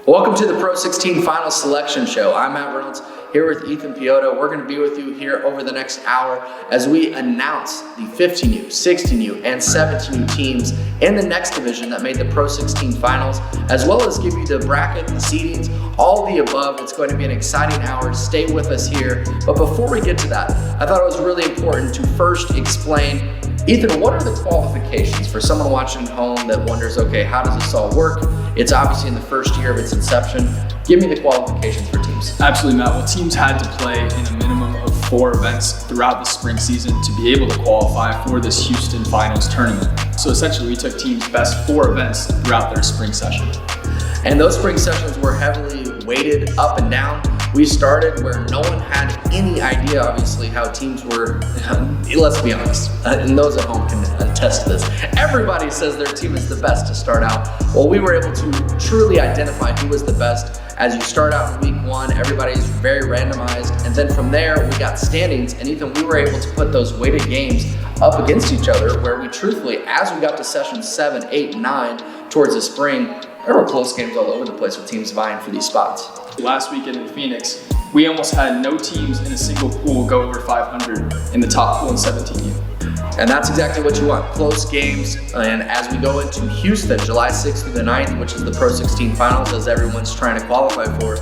Welcome to the Pro 16 Final Selection Show. I'm Matt Reynolds here with Ethan PICHOTA. We're going to be with you here over the next hour as we announce the 15U, 16U, and 17U teams in the next division that made the Pro 16 Finals, as well as give you the bracket, the seedings, all the above. It's going to be an exciting hour. Stay with us here. But before we get to that, I thought it was really important to first explain, Ethan, what are the qualifications for someone watching at home that wonders, okay, how does this all work? It's obviously in the first year of its inception. Give me the qualifications for teams. Absolutely, Matt. Well, teams had to play in a minimum of 4 events throughout the spring season to be able to qualify for this Houston Finals tournament. So essentially, we took teams' best 4 events throughout their spring session. And those spring sessions were heavily weighted up and down. We started where no one had any idea, obviously, how teams were, let's be honest, and those at home can attest to this. Everybody says their team is the best to start out. Well, we were able to truly identify who was the best. As you start out in week 1, everybody's very randomized, and then from there, we got standings, and Ethan, we were able to put those weighted games up against each other, where we truthfully, as we got to session 7, 8, and 9 towards the spring, there were close games all over the place with teams vying for these spots. Last weekend in Phoenix, we almost had no teams in a single pool go over 500 in the top pool in 17U. And that's exactly what you want, close games. And as we go into Houston, July 6th through the 9th, which is the Pro 16 Finals, as everyone's trying to qualify for,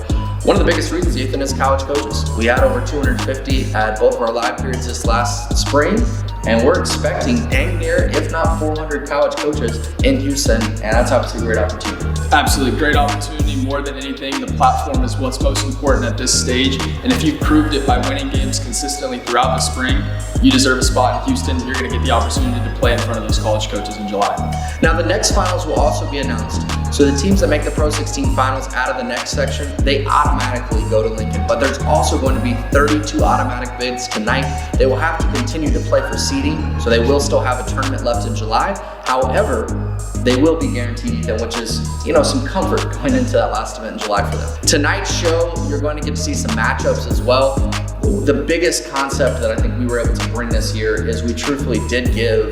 one of the biggest reasons, Ethan, is college coaches. We had over 250 at both of our live periods this last spring, and we're expecting dang near, if not 400 college coaches in Houston, and that's obviously a great opportunity. Absolutely, great opportunity. More than anything, the platform is what's most important at this stage, and if you've proved it by winning games consistently throughout the spring, you deserve a spot in Houston. You're going to get the opportunity to play in front of those college coaches in July. Now, the next finals will also be announced. So the teams that make the Pro 16 Finals out of the next section, they automatically go to Lincoln. But there's also going to be 32 automatic bids tonight. They will have to continue to play for seeding, so they will still have a tournament left in July. However, they will be guaranteed, Ethan, which is, some comfort going into that last event in July for them. Tonight's show, you're going to get to see some matchups as well. The biggest concept that I think we were able to bring this year is we truthfully did give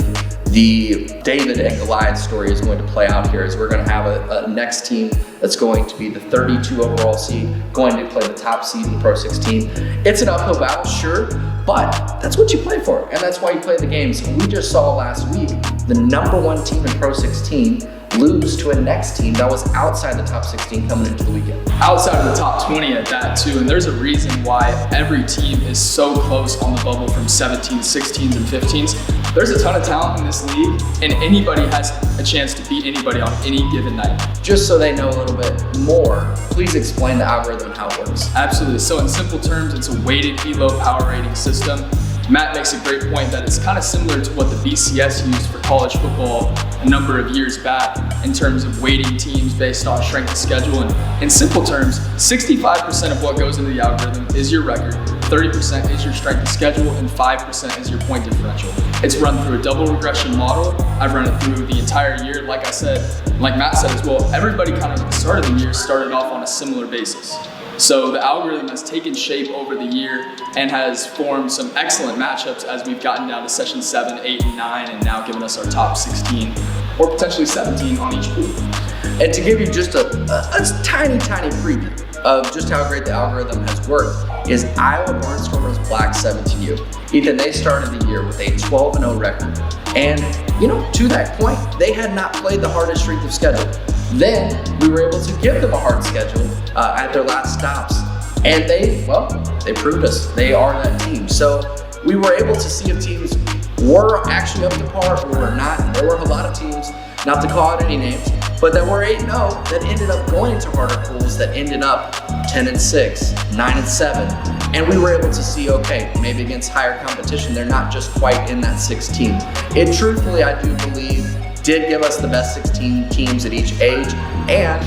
the David and Goliath story is going to play out here, as we're going to have a next team that's going to be the 32 overall seed, going to play the top seed in the Pro 16. It's an uphill battle, sure, but that's what you play for, and that's why you play the games. We just saw last week the #1 team in Pro 16 lose to a next team that was outside the top 16 coming into the weekend. Outside of the top 20 at that too, and there's a reason why every team is so close on the bubble from 17s, 16s, and 15s. There's a ton of talent in this league, and anybody has a chance to beat anybody on any given night. Just so they know a little bit more, please explain the algorithm and how it works. Absolutely, so in simple terms, it's a weighted ELO power rating system. Matt makes a great point that it's kind of similar to what the BCS used for college football a number of years back in terms of weighting teams based on strength of schedule. And in simple terms, 65% of what goes into the algorithm is your record, 30% is your strength of schedule, and 5% is your point differential. It's run through a double regression model. I've run it through the entire year. Like I said, like Matt said as well, everybody kind of at the start of the year started off on a similar basis. So the algorithm has taken shape over the year and has formed some excellent matchups as we've gotten down to session 7, 8, and 9, and now given us our top 16 or potentially 17 on each pool. And to give you just a tiny preview of just how great the algorithm has worked is Iowa Barnstormers Black 17U. Ethan, they started the year with a 12-0 record. And, to that point, they had not played the hardest strength of schedule. Then we were able to give them a hard schedule at their last stops. And they proved us they are that team. So we were able to see if teams were actually up to par or were not. There were a lot of teams, not to call out any names, but that were 8-0 that ended up going to harder pools that ended up 10-6, 9-7. And we were able to see, okay, maybe against higher competition, they're not just quite in that 16. It truthfully, I do believe, did give us the best 16 teams at each age. And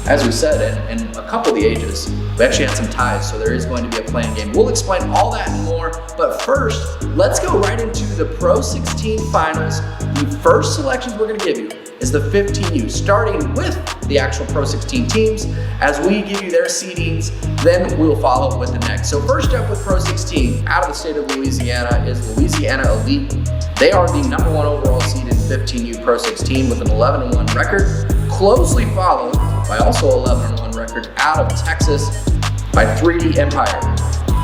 as we said, in a couple of the ages, we actually had some ties, so there is going to be a playing game. We'll explain all that and more, but first, let's go right into the Pro 16 Finals. The first selections we're going to give you is the 15U, starting with the actual Pro 16 teams. As we give you their seedings, then we'll follow with the next. So first up with Pro 16, out of the state of Louisiana, is Louisiana Elite. They are the #1 overall seed in 15U Pro 16 with an 11-1 record, closely followed by also 11-1 record out of Texas by 3D Empire.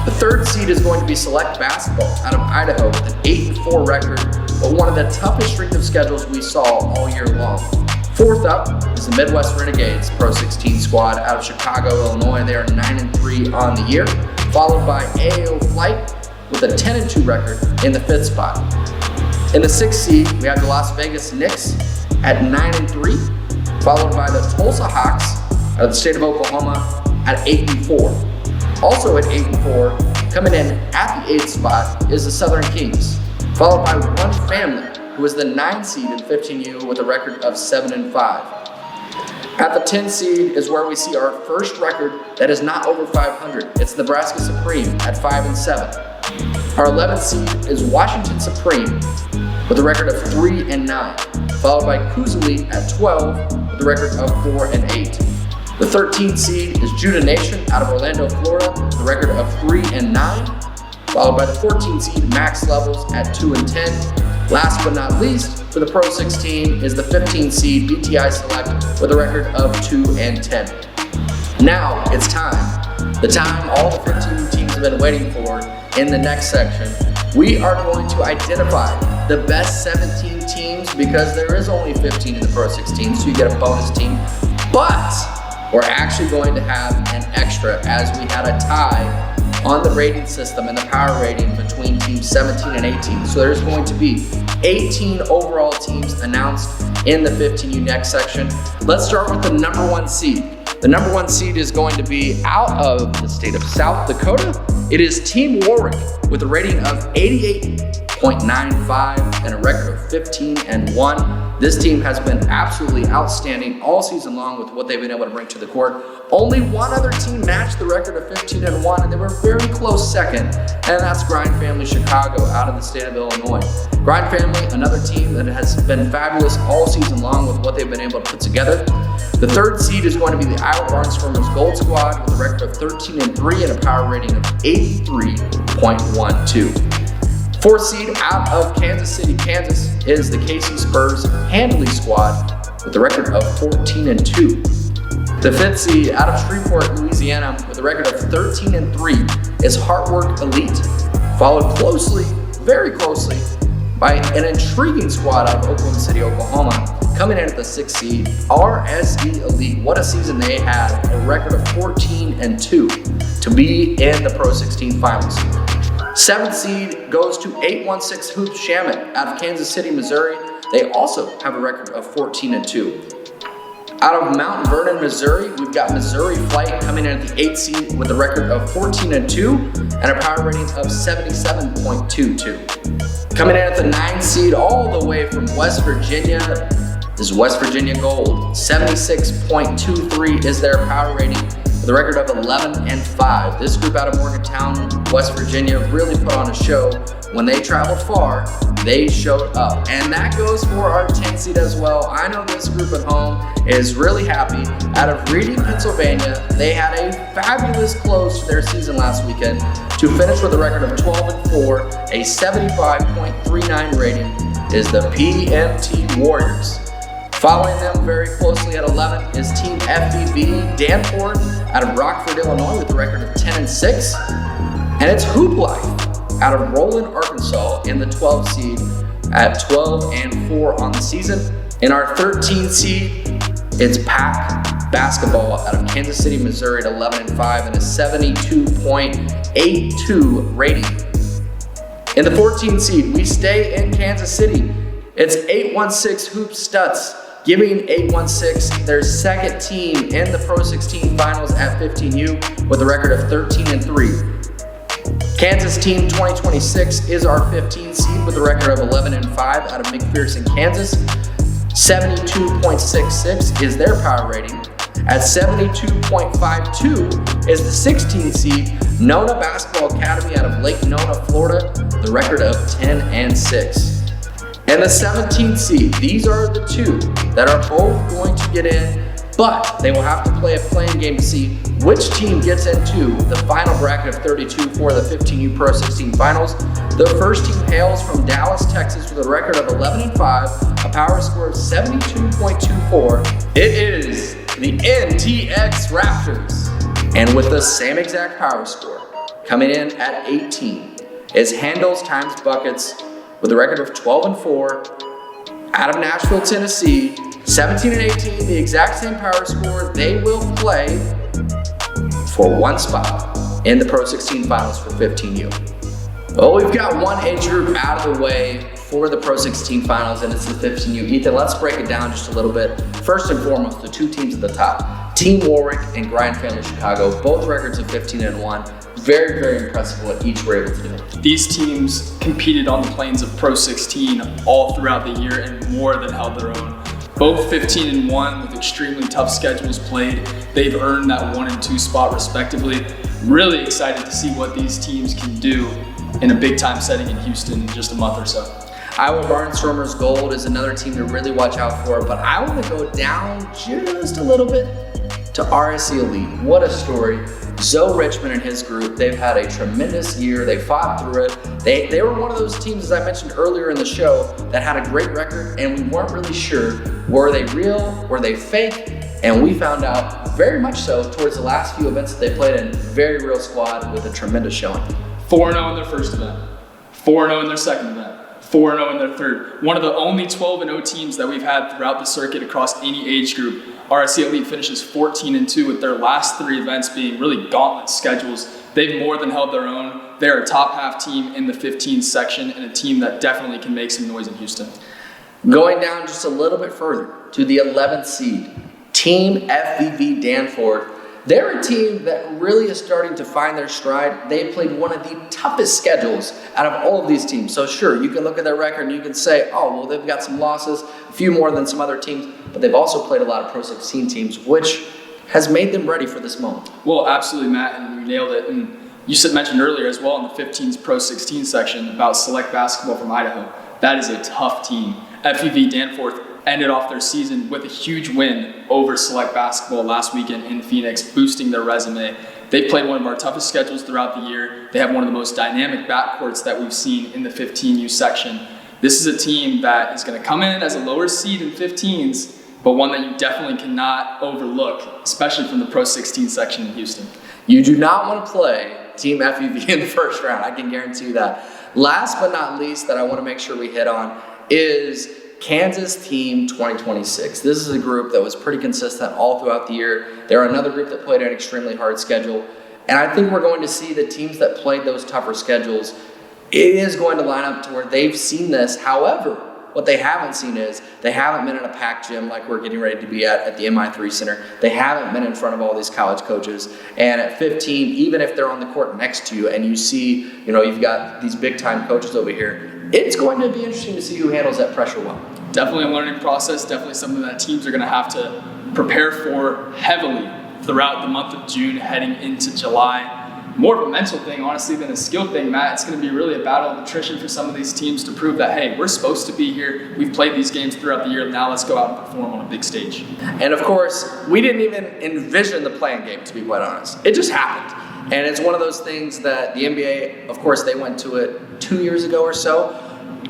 The third seed is going to be Select Basketball out of Idaho with an 8-4 record, but one of the toughest strength of schedules we saw all year long. Fourth up is the Midwest Renegades PRO16 squad out of Chicago, Illinois. They are 9-3 on the year, followed by AAO Flight with a 10-2 record in the fifth spot. In the sixth seed, we have the Las Vegas Knicks at 9-3, followed by the Tulsa Hawks out of the state of Oklahoma at 8-4. Also at 8-4, coming in at the 8th spot is the Southern Kings, followed by One Family, who is the 9 seed in 15U with a record of 7-5. At the 10 seed is where we see our first record that is not over 500. It's Nebraska Supreme at 5-7. Our 11th seed is Washington Supreme with a record of 3-9, followed by Kuzali at 12 with a record of 4-8. The 13th seed is Judah Nation out of Orlando, Florida with a record of 3-9, followed by the 14th seed Max Levels at 2-10. Last but not least, for the PRO16 is the 15th seed BTI Select with a record of 2-10. Now it's time. The time all the 15 teams have been waiting for in the next section. We are going to identify the best 17 teams because there is only 15 in the PRO16, so you get a bonus team. But we're actually going to have an extra as we had a tie on the rating system and the power rating between teams 17 and 18. So there's going to be 18 overall teams announced in the 15U next section. Let's start with the number 1 seed. The number 1 seed is going to be out of the state of South Dakota. It is Team Warwick with a rating of 88.95 and a record of 15-1. This team has been absolutely outstanding all season long with what they've been able to bring to the court. Only one other team matched the record of 15-1, and they were very close second, and that's Grind Family Chicago out of the state of Illinois. Grind Family, another team that has been fabulous all season long with what they've been able to put together. The third seed is going to be the Iowa Barnstormers Gold Squad with a record of 13-3 and a power rating of 83.12. Fourth seed out of Kansas City, Kansas is the KC Spurs Handley squad with a record of 14-2. The fifth seed out of Shreveport, Louisiana with a record of 13-3 is Heartwork Elite, followed closely, very closely, by an intriguing squad out of Oklahoma City, Oklahoma. Coming in at the 6th seed, RSE Elite. What a season they had, a record of 14-2 to be in the PRO16 finals. 7th seed goes to 816 Hoops Shaman out of Kansas City, Missouri. They also have a record of 14-2. Out of Mount Vernon, Missouri, we've got Missouri Flight coming in at the 8th seed with a record of 14-2 and a power rating of 77.22. Coming in at the 9th seed all the way from West Virginia is West Virginia Gold. 76.23 is their power rating with a record of 11-5. This group out of Morgantown, West Virginia really put on a show. When they traveled far, they showed up. And that goes for our 10th seed as well. I know this group at home is really happy. Out of Reading, Pennsylvania, they had a fabulous close to their season last weekend to finish with a record of 12-4, a 75.39 rating is the PMT Warriors. Following them very closely at 11 is Team FBB Danforth out of Rockford, Illinois with a record of 10-6. And it's Hoop Life out of Roland, Arkansas in the 12th seed at 12-4 on the season. In our 13th seed, it's Pack Basketball out of Kansas City, Missouri at 11-5 and a 72.82 rating. In the 14th seed, we stay in Kansas City. It's 816 Hoop Stutz, giving 816 their second team in the PRO16 finals at 15U with a record of 13-3. Kansas Team 2026 is our 15th seed with a record of 11-5 out of McPherson, Kansas. 72.66 is their power rating. At 72.52 is the 16th seed Nona Basketball Academy out of Lake Nona, Florida, with a record of 10-6. And the 17th seed, these are the two that are both going to get in, but they will have to play a playing game to see which team gets into the final bracket of 32 for the 15U PRO16 finals. The first team hails from Dallas, Texas with a record of 11-5, a power score of 72.24. It is the NTX Raptors. And with the same exact power score, coming in at 18, is handles times buckets with a record of 12-4 out of Nashville, Tennessee. 17 and 18, the exact same power score. They will play for one spot in the Pro 16 finals for 15U. Well, we've got one age group out of the way for the Pro 16 finals, and it's the 15U. Ethan, let's break it down just a little bit. First and foremost, the two teams at the top, Team Warwick and Grind Family Chicago, both records of 15-1. Very, very impressive what each were able to do. These teams competed on the plains of Pro 16 all throughout the year and more than held their own. Both 15-1 with extremely tough schedules played. They've earned that 1 and 2 spot respectively. Really excited to see what these teams can do in a big time setting in Houston in just a month or so. Iowa Barnstormers Gold is another team to really watch out for, but I want to go down just a little bit to RSC Elite. What a story. Zoe Richmond and his group, they've had a tremendous year. They fought through it. They were one of those teams, as I mentioned earlier in the show, that had a great record, and we weren't really sure, were they real, were they fake? And we found out very much so towards the last few events that they played in. Very real squad with a tremendous showing. 4-0 in their first event, 4-0 in their second event, 4-0 in their third. One of the only 12-0 teams that we've had throughout the circuit across any age group. RSC Elite finishes 14-2 with their last 3 events being really gauntlet schedules. They've more than held their own. They're a top half team in the 15 section and a team that definitely can make some noise in Houston. Going down just a little bit further to the 11th seed, Team FVV Danforth. They're a team that really is starting to find their stride. They played one of the toughest schedules out of all of these teams. So sure, you can look at their record and you can say, oh, well, they've got some losses, a few more than some other teams, but they've also played a lot of Pro 16 teams, which has made them ready for this moment. Well, absolutely, Matt, and you nailed it. And you mentioned earlier as well in the 15's Pro 16 section about select basketball from Idaho. That is a tough team. FVV Danforth ended off their season with a huge win over select basketball last weekend in Phoenix, boosting their resume. They played one of our toughest schedules throughout the year. They have one of the most dynamic backcourts that we've seen in the 15U section. This is a team that is going to come in as a lower seed in 15s, but one that you definitely cannot overlook, especially from the Pro 16 section in Houston. You do not want to play Team FVV in the first round, I can guarantee you that. Last but not least that I want to make sure we hit on is Kansas Team 2026. This is a group that was pretty consistent all throughout the year. They're another group that played an extremely hard schedule. And I think we're going to see the teams that played those tougher schedules, it is going to line up to where they've seen this. However, what they haven't seen is they haven't been in a packed gym like we're getting ready to be at the MI3 Center. They haven't been in front of all these college coaches. And at 15, even if they're on the court next to you and you see, you've got these big time coaches over here, it's going to be interesting to see who handles that pressure well. Definitely a learning process, definitely something that teams are going to have to prepare for heavily throughout the month of June heading into July. More of a mental thing, honestly, than a skill thing, Matt. It's going to be really a battle of attrition for some of these teams to prove that, hey, we're supposed to be here. We've played these games throughout the year. Now let's go out and perform on a big stage. And of course, we didn't even envision the playing game, to be quite honest. It just happened. And it's one of those things that the NBA, of course, they went to it 2 years ago or so.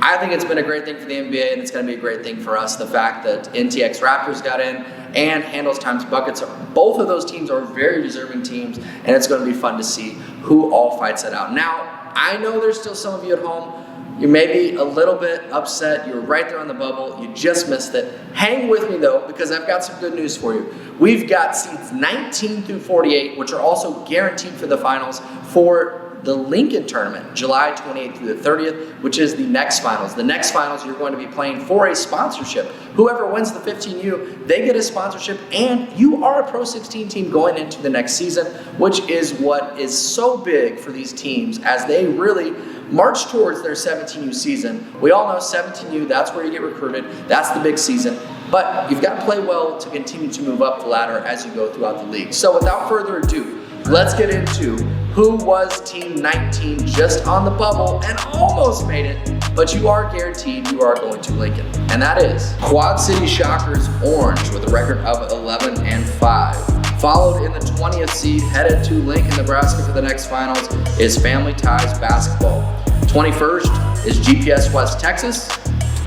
I think it's been a great thing for the NBA, and it's going to be a great thing for us. The fact that NTX Raptors got in and handles times buckets, both of those teams are very deserving teams, and it's going to be fun to see who all fights it out. Now, I know there's still some of you at home. You may be a little bit upset. You're right there on the bubble. You just missed it. Hang with me, though, because I've got some good news for you. We've got seeds 19 through 48, which are also guaranteed for the finals for the Lincoln tournament, July 28th through the 30th, which is the next finals. The next finals, you're going to be playing for a sponsorship. Whoever wins the 15U, they get a sponsorship, and you are a Pro 16 team going into the next season, which is what is so big for these teams as they really march towards their 17U season. We all know 17U, that's where you get recruited. That's the big season. But you've got to play well to continue to move up the ladder as you go throughout the league. So without further ado, let's get into who was Team 19 just on the bubble and almost made it, but you are guaranteed you are going to Lincoln. And that is Quad City Shockers Orange with a record of 11-5. Followed in the 20th seed, headed to Lincoln, Nebraska for the next finals, is Family Ties Basketball. 21st is GPS West Texas.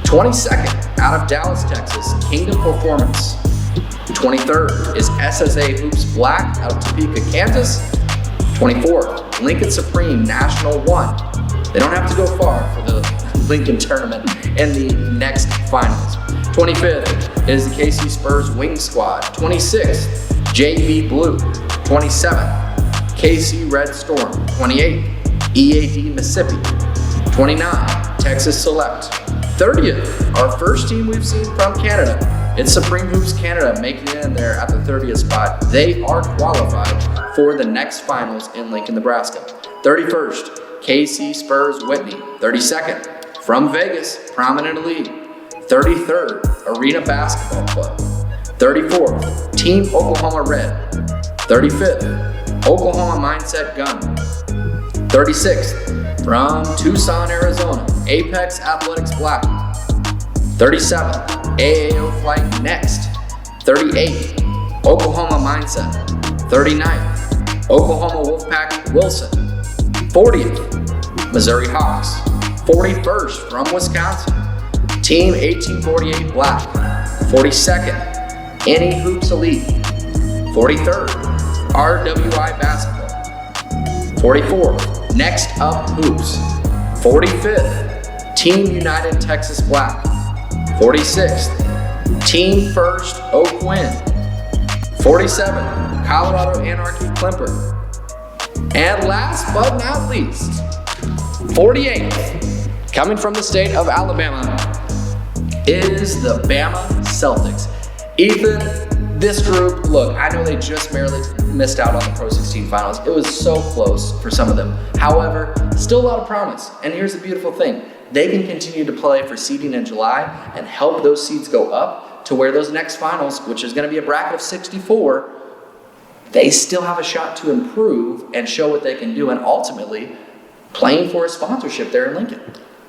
22nd, out of Dallas, Texas, Kingdom Performance. 23rd is SSA Hoops Black out of Topeka, Kansas. 24th, Lincoln Supreme National 1. They don't have to go far for the Lincoln tournament in the next finals. 25th is the KC Spurs Wing Squad. 26th, JV Blue. 27th, KC Red Storm. 28th, EAD Mississippi. 29th, Texas Select. 30th, our first team we've seen from Canada. It's Supreme Hoops Canada making it in there at the 30th spot. They are qualified for the next finals in Lincoln, Nebraska. 31st, KC Spurs Whitney. 32nd, from Vegas, Prominent Elite. 33rd, Arena Basketball Club. 34th, Team Oklahoma Red. 35th, Oklahoma Mindset Gun. 36th, from Tucson, Arizona, Apex Athletics Black. 37th, AAO Flight Next. 38th, Oklahoma Mindset. 39th, Oklahoma Wolfpack Wilson. 40th, Missouri Hawks. 41st, from Wisconsin, Team 1848 Black. 42nd, NE Hoops Elite. 43rd, RWI Basketball. 44th, Next Up Hoops. 45th, Team United Texas Black. 46th, Team First Oak Wind. 47th, Colorado Anarchy Klimper. And last but not least, 48th, coming from the state of Alabama, is the Bama Celtics. Ethan, this group, look, I know they just barely missed out on the Pro 16 finals. It was so close for some of them. However, still a lot of promise. And here's the beautiful thing. They can continue to play for seeding in July and help those seeds go up to where those next finals, which is going to be a bracket of 64, they still have a shot to improve and show what they can do and ultimately playing for a sponsorship there in Lincoln.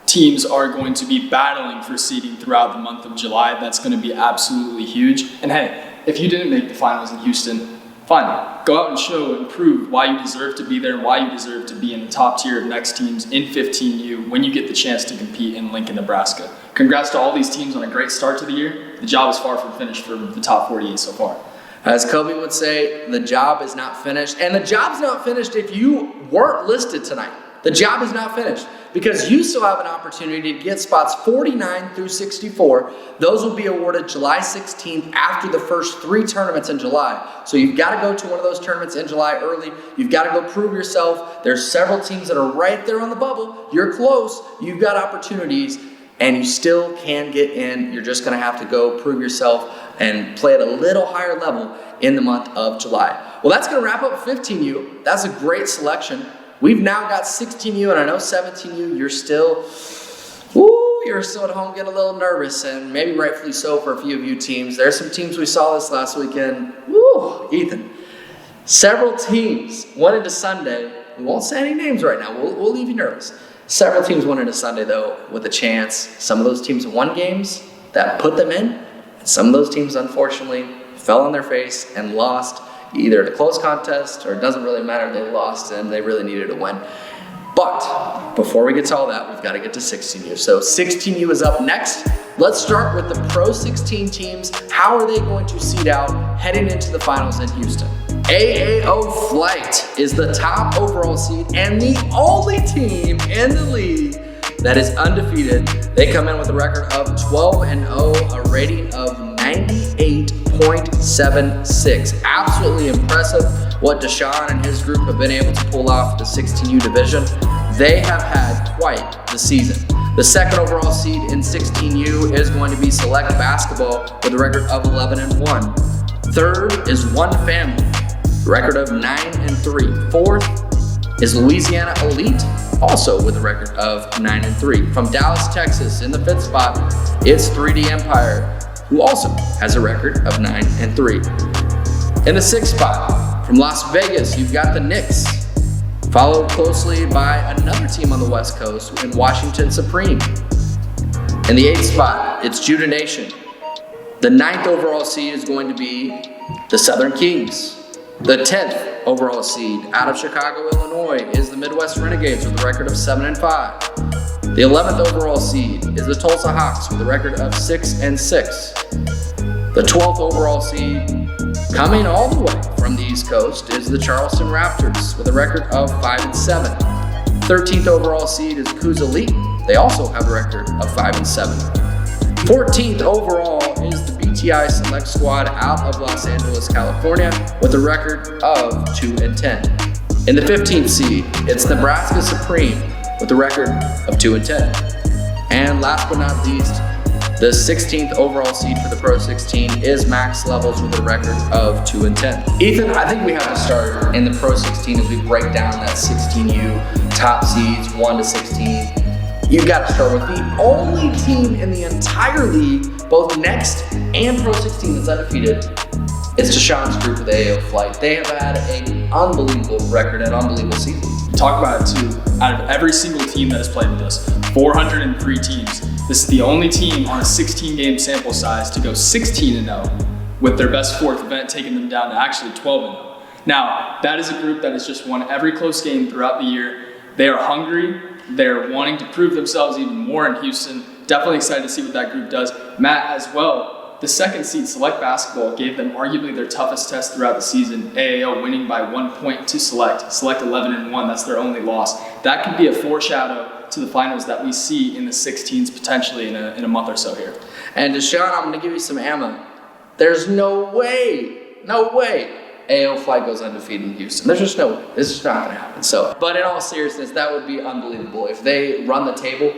Teams are going to be battling for seeding throughout the month of July. That's going to be absolutely huge. And hey, if you didn't make the finals in Houston, fine. Go out and show and prove why you deserve to be there and why you deserve to be in the top tier of next teams in 15U when you get the chance to compete in Lincoln, Nebraska. Congrats to all these teams on a great start to the year. The job is far from finished for the top 48 so far. As Kobe would say, the job is not finished. And the job's not finished if you weren't listed tonight. The job is not finished because you still have an opportunity to get spots 49 through 64. Those will be awarded July 16th after the first 3 tournaments in July. So you've got to go to one of those tournaments in July early. You've got to go prove yourself. There's several teams that are right there on the bubble. You're close. You've got opportunities and you still can get in. You're just going to have to go prove yourself and play at a little higher level in the month of July. Well, that's going to wrap up 15U. That's a great selection. We've now got 16U, and I know 17U, you're still at home getting a little nervous, and maybe rightfully so for a few of you teams. There's some teams we saw this last weekend. Ethan. Several teams went into Sunday. We won't say any names right now. We'll leave you nervous. Several teams went into Sunday, though, with a chance. Some of those teams won games that put them in, and some of those teams, unfortunately, fell on their face and lost. Either a close contest or it doesn't really matter, they lost and they really needed a win. But before we get to all that, we've got to get to 16U. So 16U is up next. Let's start with the Pro 16 teams. How are they going to seed out heading into the finals in Houston? AAO Flight is the top overall seed and the only team in the league that is undefeated. They come in with a record of 12-0, a rating of 98.76. Absolutely impressive what Deshaun and his group have been able to pull off the 16U division. They have had quite the season. The second overall seed in 16U is going to be Select Basketball with a record of 11-1. Third is One Family, record of 9-3. Fourth is Louisiana Elite, also with a record of 9-3. From Dallas, Texas, in the 5th spot, it's 3D Empire, who also has a record of 9-3. In the 6th spot, from Las Vegas, you've got the Knicks, followed closely by another team on the West Coast in Washington Supreme. In the 8th spot, it's Judah Nation. The 9th overall seed is going to be the Southern Kings. The 10th overall seed out of Chicago, Illinois is the Midwest Renegades with a record of 7-5. The 11th overall seed is the Tulsa Hawks with a record of 6-6. The 12th overall seed, coming all the way from the East Coast, is the Charleston Raptors with a record of 5-7. 13th overall seed is Coups Elite. They also have a record of 5-7. 14th overall is the BTI Select Squad out of Los Angeles, California, with a record of 2-10. In the 15th seed, it's Nebraska Supreme with a record of 2-10. And last but not least, the 16th overall seed for the Pro 16 is Max Levels with a record of 2-10. Ethan, I think we have to start in the Pro 16 as we break down that 16U top seeds 1 to 16. You've got to start with the only team in the entire league, both Next and Pro 16 that's undefeated. It's Deshaun's group with AAO Flight. They have had an unbelievable record and unbelievable season. Talk about it too. Out of every single team that has played with us, 403 teams. This is the only team on a 16-game sample size to go 16-0, with their best fourth event taking them down to actually 12-0. Now, that is a group that has just won every close game throughout the year. They are hungry. They're wanting to prove themselves even more in Houston. Definitely excited to see what that group does. Matt, as well, the second seed Select Basketball gave them arguably their toughest test throughout the season, AAO winning by 1 point to Select. Select 11-1, that's their only loss. That could be a foreshadow to the finals that we see in the 16s potentially in a month or so here. And Deshaun, I'm going to give you some ammo. There's no way AAO Flight goes undefeated in Houston. There's just no way. This is not going to happen. So, but in all seriousness, that would be unbelievable if they run the table.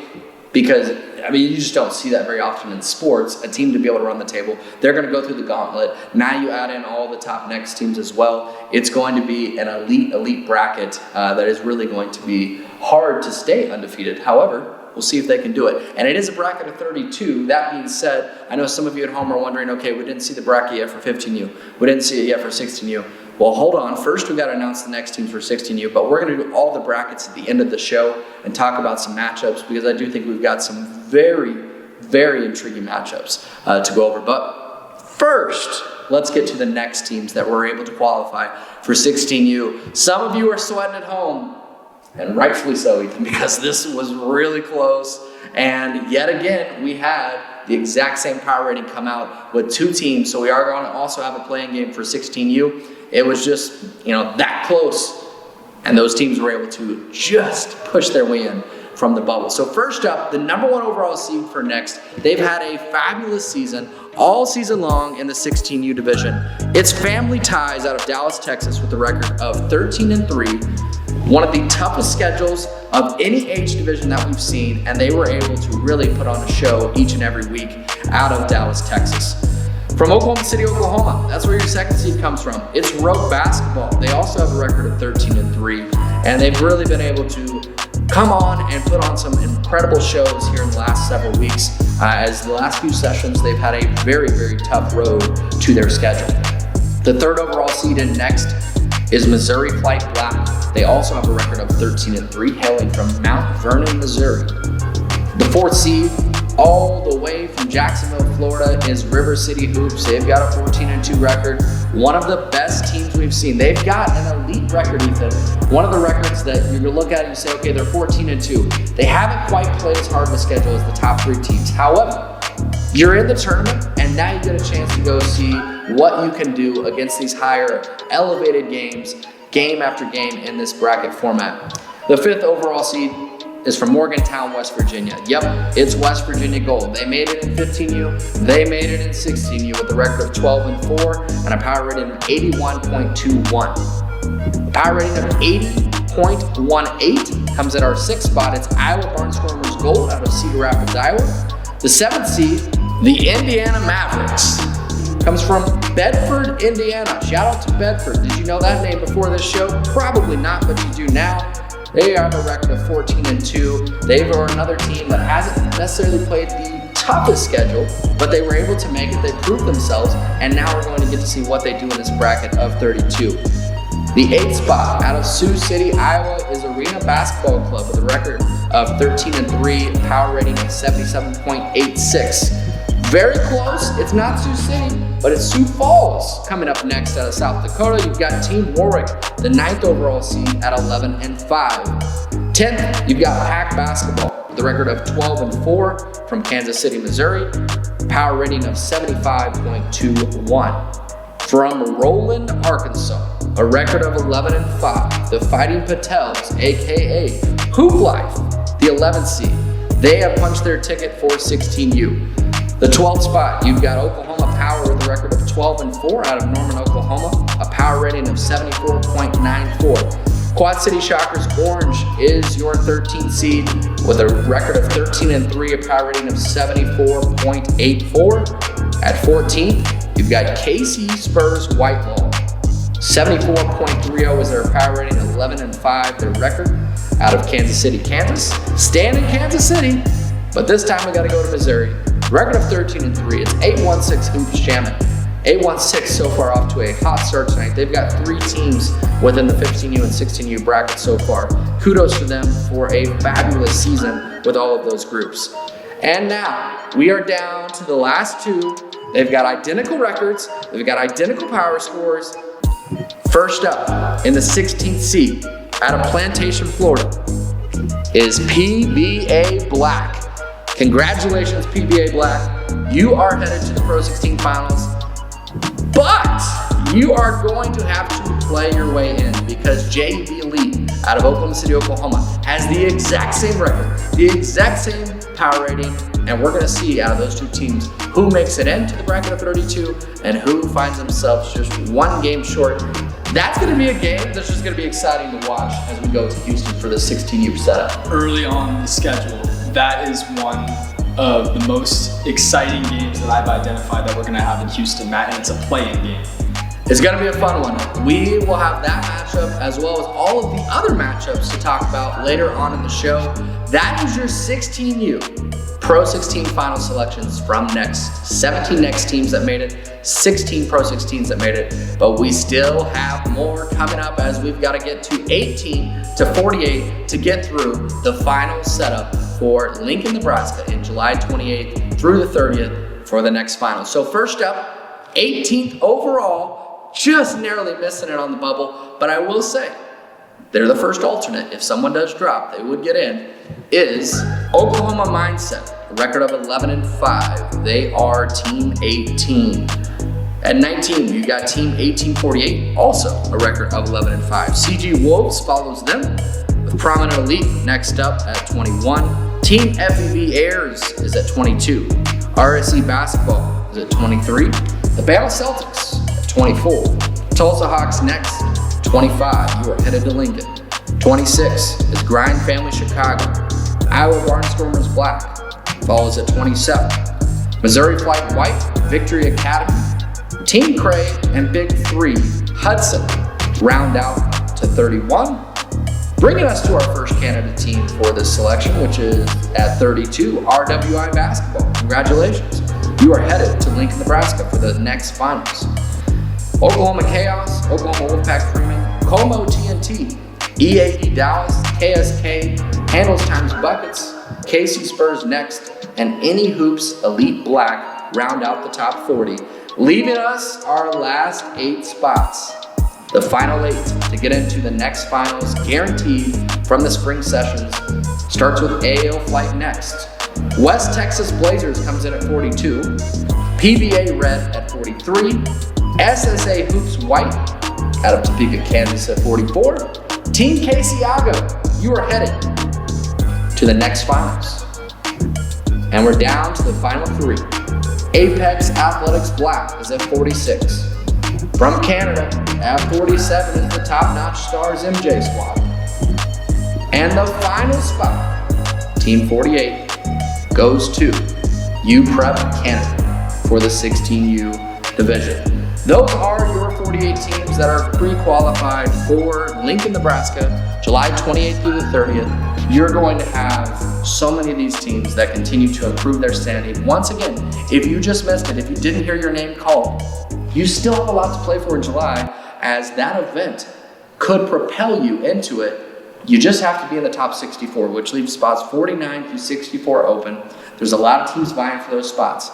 Because, I mean, you just don't see that very often in sports, a team to be able to run the table. They're going to go through the gauntlet. Now you add in all the top Next teams as well. It's going to be an elite bracket that is really going to be hard to stay undefeated. However, we'll see if they can do it. And it is a bracket of 32. That being said, I know some of you at home are wondering, okay, we didn't see the bracket yet for 15U. We didn't see it yet for 16U. Well, hold on. First, we've got to announce the next teams for 16U, but we're going to do all the brackets at the end of the show and talk about some matchups because I do think we've got some very, very intriguing matchups to go over. But first, let's get to the next teams that were able to qualify for 16U. Some of you are sweating at home, and rightfully so, Ethan, because this was really close. And yet again, we had the exact same power rating come out with two teams, so we are going to also have a playing game for 16U. It was just, that close. And those teams were able to just push their way in from the bubble. So first up, the number 1 overall seed for Next. They've had a fabulous season all season long in the 16U division. It's Family Ties out of Dallas, Texas with a record of 13-3. One of the toughest schedules of any age division that we've seen, and they were able to really put on a show each and every week out of Dallas, Texas. From Oklahoma City, Oklahoma, that's where your second seed comes from. It's Rogue Basketball. They also have a record of 13-3, and they've really been able to come on and put on some incredible shows here in the last several weeks. As the last few sessions, they've had a very, very tough road to their schedule. The third overall seed in Next is Missouri Flight Black. They also have a record of 13-3, hailing from Mount Vernon, Missouri. The fourth seed, all the way from Jacksonville, Florida, is River City Hoops. They've got a 14-2 record. One of the best teams we've seen. They've got an elite record, Ethan. One of the records that you look at and you say, okay, they're 14-2. They haven't quite played as hard of a schedule as the top 3 teams. However, you're in the tournament, and now you get a chance to go see what you can do against these higher elevated games, game after game in this bracket format. The 5th overall seed is from Morgantown, West Virginia. Yep, it's West Virginia Gold. They made it in 15U, they made it in 16U with a record of 12-4 and a power rating of 81.21. A power rating of 80.18 comes at our 6th spot. It's Iowa Barnstormers Gold out of Cedar Rapids, Iowa. The 7th seed, the Indiana Mavericks, comes from Bedford, Indiana. Shout out to Bedford. Did you know that name before this show? Probably not, but you do now. They have a record of 14-2. They are another team that hasn't necessarily played the toughest schedule, but they were able to make it. They proved themselves, and now we're going to get to see what they do in this bracket of 32. The 8th spot out of Sioux City, Iowa is Arena Basketball Club with a record of 13-3, power rating of 77.86. Very close. It's not Sioux City, but it's Sioux Falls coming up next out of South Dakota. You've got Team Warwick, the 9th overall seed at 11-5. 10th, you've got Pack Basketball. with a record of 12-4 from Kansas City, Missouri, power rating of 75.21. From Roland, Arkansas, a record of 11-5, the Fighting Patels, aka Hoop Life, the 11th seed. They have punched their ticket for 16U. The 12th spot, you've got Oklahoma Power with a record of 12-4 out of Norman, Oklahoma, a power rating of 74.94. Quad City Shockers Orange is your 13th seed with a record of 13-3, a power rating of 74.84. At 14th, you've got KC Spurs Whitelaw. 74.30 is their power rating, 11-5 their record out of Kansas City, Kansas. Staying in Kansas City, but this time we got to go to Missouri. Record of 13-3. It's 816 Hoops Shaman. 816 so far off to a hot start tonight. They've got 3 teams within the 15U and 16U bracket so far. Kudos to them for a fabulous season with all of those groups. And now we are down to the last 2. They've got identical records. They've got identical power scores. First up in the 16th seed out of Plantation, Florida is PBA Black. Congratulations, PBA Black. You are headed to the Pro 16 finals, but you are going to have to play your way in because JEB Elite out of Oklahoma City, Oklahoma has the exact same record, the exact same power rating, and we're going to see out of those 2 teams who makes it into the bracket of 32 and who finds themselves just 1 game short. That's going to be a game that's just going to be exciting to watch as we go to Houston for the 16U setup. Early on in the schedule, that is one of the most exciting games that I've identified that we're going to have in Houston, Matt, and it's a play-in game. It's going to be a fun one. We will have that matchup as well as all of the other matchups to talk about later on in the show. That is your 16U Pro 16 final selections from Next. 17 Next teams that made it, 16 Pro 16s that made it, but we still have more coming up as we've got to get to 18 to 48 to get through the final setup for Lincoln, Nebraska in July 28th through the 30th for the next final. So first up, 18th overall, just narrowly missing it on the bubble, but I will say, they're the first alternate. If someone does drop, they would get in, is Oklahoma Mindset, a record of 11-5. They are Team 18. At 19, you got Team 1848, also a record of 11-5. CG Wolves follows them with Prominent Elite next up at 21. Team FEV Airs is at 22. RSE Basketball is at 23. The Bama Celtics at 24. Tulsa Hawks next, 25. You are headed to Lincoln. 26 is Grind Family Chicago. Iowa Barnstormers Black follows at 27. Missouri Flight White, Victory Academy. Team Cray and Big 3 Hudson round out to 31. Bringing us to our first candidate team for this selection, which is at 32, RWI Basketball. Congratulations. You are headed to Lincoln, Nebraska for the next finals. Oklahoma Chaos, Oklahoma Wolfpack Freeman, Como TNT, EAE Dallas, KSK, Handles Times Buckets, KC Spurs Next, and Any Hoops Elite Black round out the top 40, leaving us our last 8 spots. The final 8 to get into the next finals, guaranteed from the spring sessions, starts with AAO Flight Next. West Texas Blazers comes in at 42, PBA Red at 43, SSA Hoops White out of Topeka, Kansas at 44. Team Casiago, you are headed to the next finals. And we're down to the final 3. Apex Athletics Black is at 46. From Canada, at 47 is the top-notch Stars MJ squad. And the final spot, Team 48, goes to UPrep Canada for the 16U division. Those are your 48 teams that are pre-qualified for Lincoln, Nebraska, July 28th through the 30th. You're going to have so many of these teams that continue to improve their standing. Once again, if you just missed it, if you didn't hear your name called, you still have a lot to play for in July, as that event could propel you into it. You just have to be in the top 64, which leaves spots 49 through 64 open. There's a lot of teams vying for those spots.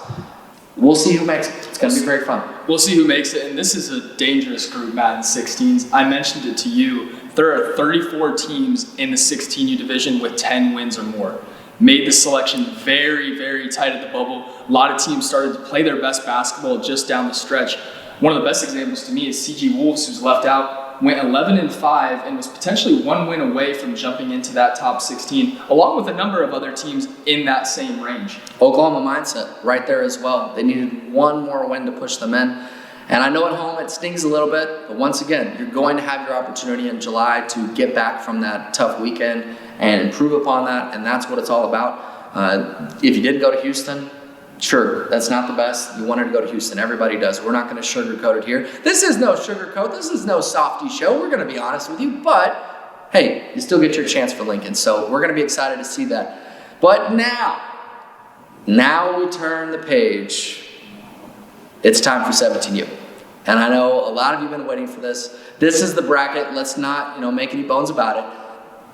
We'll see who makes it. It's going to be very fun. We'll see who makes it, and this is a dangerous group, Matt, in 16s. I mentioned it to you. There are 34 teams in the 16U division with 10 wins or more. made the selection very, very tight at the bubble. A lot of teams started to play their best basketball just down the stretch. One of the best examples to me is CG Wolves, who's left out, went 11-5 and was potentially one win away from jumping into that top 16, along with a number of other teams in that same range. Oklahoma mindset right there as well. They needed one more win to push them in. And I know at home it stings a little bit, but once again, you're going to have your opportunity in July to get back from that tough weekend and improve upon that, and that's what it's all about. If you did go to Houston, sure, that's not the best. You wanted to go to Houston. Everybody does. We're not going to sugarcoat it here. This is no sugarcoat. This is no softy show. We're going to be honest with you, but hey, you still get your chance for Lincoln, so we're going to be excited to see that. But now we turn the page. It's time for 17U. And I know a lot of you have been waiting for this. This is the bracket. Let's not, make any bones about it.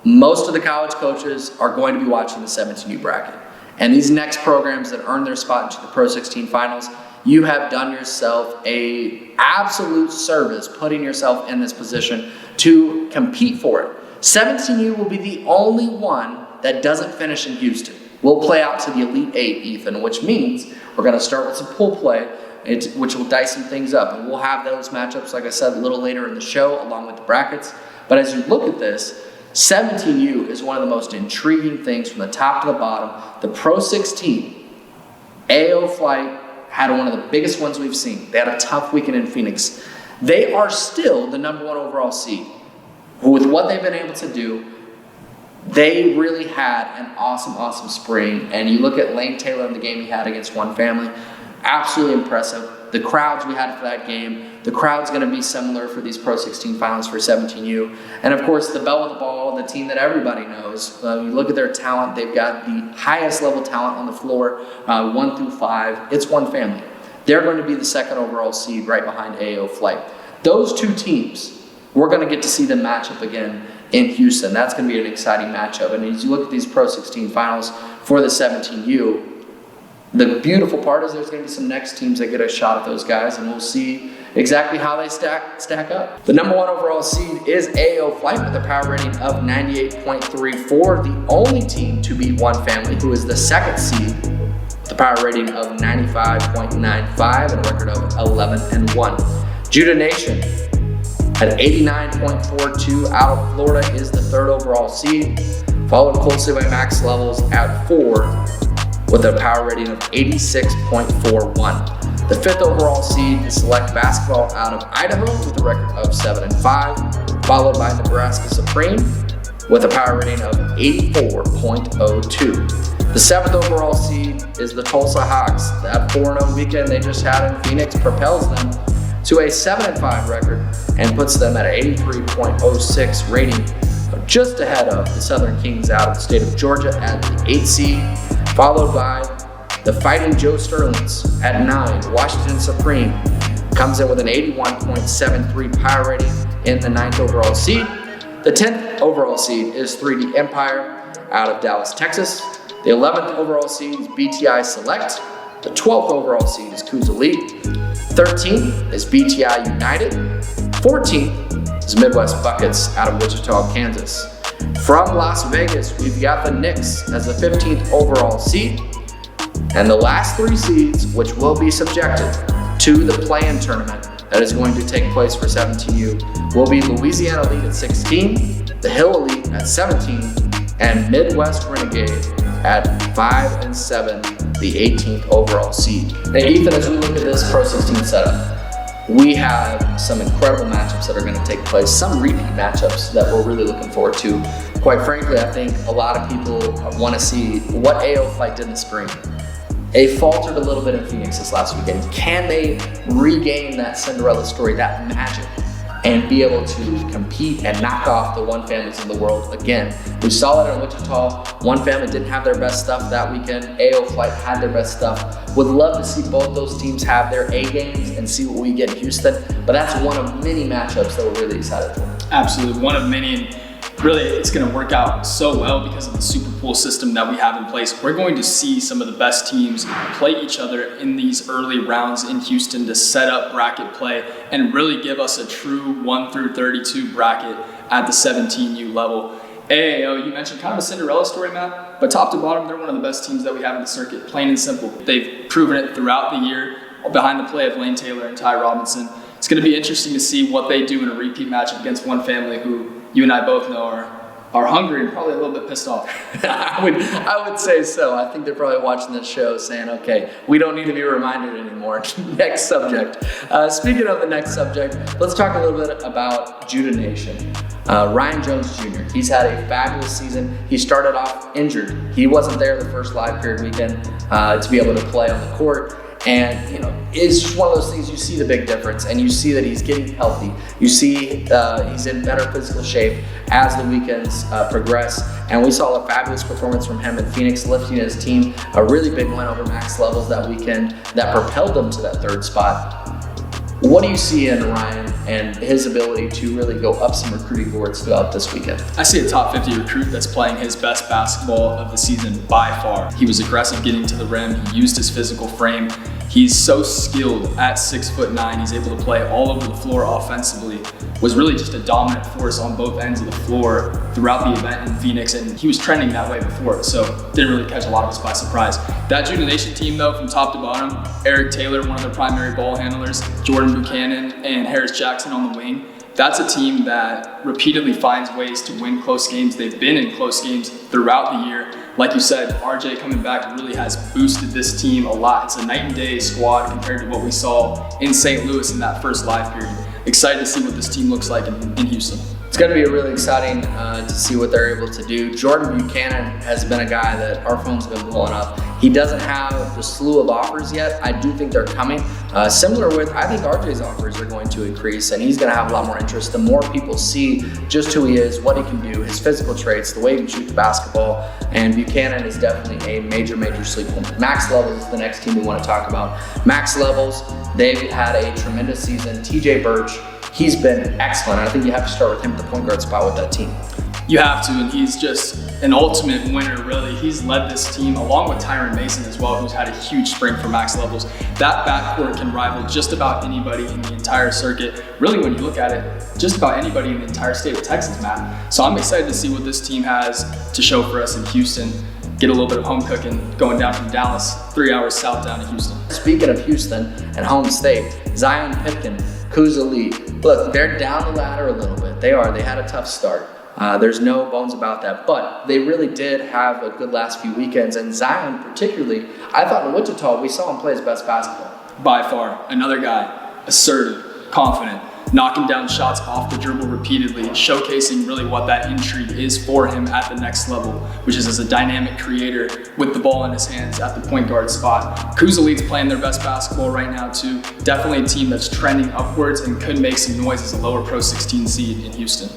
Most of the college coaches are going to be watching the 17U bracket. And these next programs that earn their spot into the Pro 16 finals, you have done yourself a absolute service putting yourself in this position to compete for it. 17U will be the only one that doesn't finish in Houston. We'll play out to the Elite 8, Ethan, which means we're going to start with some pool play, which will dice some things up. And we'll have those matchups, like I said, a little later in the show, along with the brackets. But as you look at this, 17U is one of the most intriguing things from the top to the bottom. The Pro 16, AO Flight had one of the biggest ones we've seen. They had a tough weekend in Phoenix. They are still the #1 overall seed. With what they've been able to do, they really had an awesome spring. And you look at Lane Taylor in the game he had against One Family, absolutely impressive. The crowds we had for that game, the crowd's going to be similar for these Pro 16 finals for 17U. And of course, the belle of the ball, the team that everybody knows. You look at their talent, they've got the highest level talent on the floor, 1 through 5. It's One Family. They're going to be the 2nd overall seed right behind AO Flight. Those two teams, we're going to get to see them match up again in Houston. That's going to be an exciting matchup. And as you look at these Pro 16 finals for the 17U, the beautiful part is there's going to be some next teams that get a shot at those guys, and we'll see exactly how they stack up. The #1 overall seed is AO Flight with a power rating of 98.34, the only team to beat One Family, who is the 2nd seed, with a power rating of 95.95 and a record of 11-1. Judah Nation at 89.42 out of Florida is the 3rd overall seed, followed closely by Max Levels at 4 with a power rating of 86.41. The 5th overall seed is Select Basketball out of Idaho with a record of 7-5, followed by Nebraska Supreme with a power rating of 84.02. The 7th overall seed is the Tulsa Hawks. That 4-0 weekend they just had in Phoenix propels them to a 7-5 record and puts them at an 83.06 rating, just ahead of the Southern Kings out of the state of Georgia at the 8th seed, followed by the Fighting Joe Sterlings at 9. Washington Supreme comes in with an 81.73 power rating in the 9th overall seed. The 10th overall seed is 3D Empire out of Dallas, Texas. The 11th overall seed is BTI Select. The 12th overall seed is Coos Elite. 13th is BTI United. 14th is Midwest Buckets out of Wichita, Kansas. From Las Vegas, we've got the Knicks as the 15th overall seed. And the last 3 seeds, which will be subjected to the play-in tournament that is going to take place for 17U, will be Louisiana Elite at 16, the Hill Elite at 17, and Midwest Renegade at 5 and 7, the 18th overall seed. Now, Ethan, as we look at this Pro 16 setup, we have some incredible matchups that are going to take place, some repeat matchups that we're really looking forward to. Quite frankly, I think a lot of people want to see what AO Flight did in the spring. They faltered a little bit in Phoenix this last weekend. Can they regain that Cinderella story, that magic, and be able to compete and knock off the One Families of the world again? We saw that in Wichita. One Family didn't have their best stuff that weekend. AO Flight had their best stuff. Would love to see both those teams have their A games and see what we get in Houston. But that's one of many matchups that we're really excited for. Absolutely, one of many. And really, it's going to work out so well because of the Super Pool system that we have in place. We're going to see some of the best teams play each other in these early rounds in Houston to set up bracket play and really give us a true 1 through 32 bracket at the 17U level. AAO, you mentioned kind of a Cinderella story, Matt. But top to bottom, they're one of the best teams that we have in the circuit, plain and simple. They've proven it throughout the year behind the play of Lane Taylor and Ty Robinson. It's going to be interesting to see what they do in a repeat matchup against one family who you and I both know are hungry and probably a little bit pissed off. I would say so. I think they're probably watching this show saying, okay, we don't need to be reminded anymore. Next subject. Speaking of the next subject, let's talk a little bit about Judah Nation. Ryan Jones Jr., he's had a fabulous season. He started off injured. He wasn't there the first live period weekend to be able to play on the court. And, you know, it's just one of those things, you see the big difference and you see that he's getting healthy. You see he's in better physical shape as the weekends progress. And we saw a fabulous performance from him in Phoenix, lifting his team, a really big win over Max Levels that weekend that propelled them to that third spot. What do you see in Ryan and his ability to really go up some recruiting boards throughout this weekend? I see a top 50 recruit that's playing his best basketball of the season by far. He was aggressive getting to the rim. He used his physical frame. He's so skilled at 6'9". He's able to play all over the floor offensively. Was really just a dominant force on both ends of the floor throughout the event in Phoenix, and he was trending that way before, so didn't really catch a lot of us by surprise. That Judah Nation team, though, from top to bottom, Eric Taylor, one of their primary ball handlers, Jordan Buchanan, and Harris Jackson on the wing. That's a team that repeatedly finds ways to win close games. They've been in close games throughout the year. Like you said, RJ coming back really has boosted this team a lot. It's a night and day squad compared to what we saw in St. Louis in that first live period. Excited to see what this team looks like in Houston. It's going to be really exciting to see what they're able to do. Jordan Buchanan has been a guy that our phone's been blowing up. He doesn't have the slew of offers yet. I do think they're coming. Similar with, I think RJ's offers are going to increase, and he's going to have a lot more interest. The more people see just who he is, what he can do, his physical traits, the way he can shoot the basketball, and Buchanan is definitely a major sleeper. Max Levels is the next team we want to talk about. Max Levels, they've had a tremendous season. TJ Birch, he's been excellent. I think you have to start with him at the point guard spot with that team. You have to, and he's just an ultimate winner, really. He's led this team along with Tyron Mason as well, who's had a huge spring for Max Levels. That backcourt can rival just about anybody in the entire circuit. Really, when you look at it, just about anybody in the entire state of Texas, Matt. So I'm excited to see what this team has to show for us in Houston. Get a little bit of home cooking going down from Dallas, 3 hours south down to Houston. Speaking of Houston and home state, Zion Pipkin, Kuz Elite. Look, they're down the ladder a little bit. They are. They had a tough start. There's no bones about that, but they really did have a good last few weekends, and Zion particularly, I thought in Wichita, we saw him play his best basketball. By far, another guy, assertive, confident, knocking down shots off the dribble repeatedly, showcasing really what that intrigue is for him at the next level, which is as a dynamic creator with the ball in his hands at the point guard spot. Kuz Elite's playing their best basketball right now too. Definitely a team that's trending upwards and could make some noise as a lower PRO16 seed in Houston.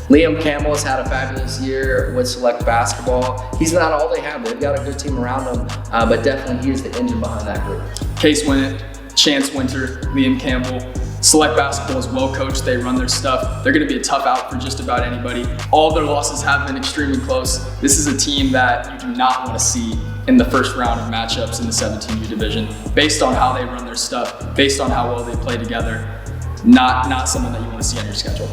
Liam Campbell has had a fabulous year with select basketball. He's not all they have. They've got a good team around him, but definitely he is the engine behind that group. Case Winnett, Chance Winter, Liam Campbell. Select basketball is well coached. They run their stuff. They're going to be a tough out for just about anybody. All of their losses have been extremely close. This is a team that you do not want to see in the first round of matchups in the 17U division. Based on how they run their stuff, based on how well they play together, not someone that you want to see on your schedule.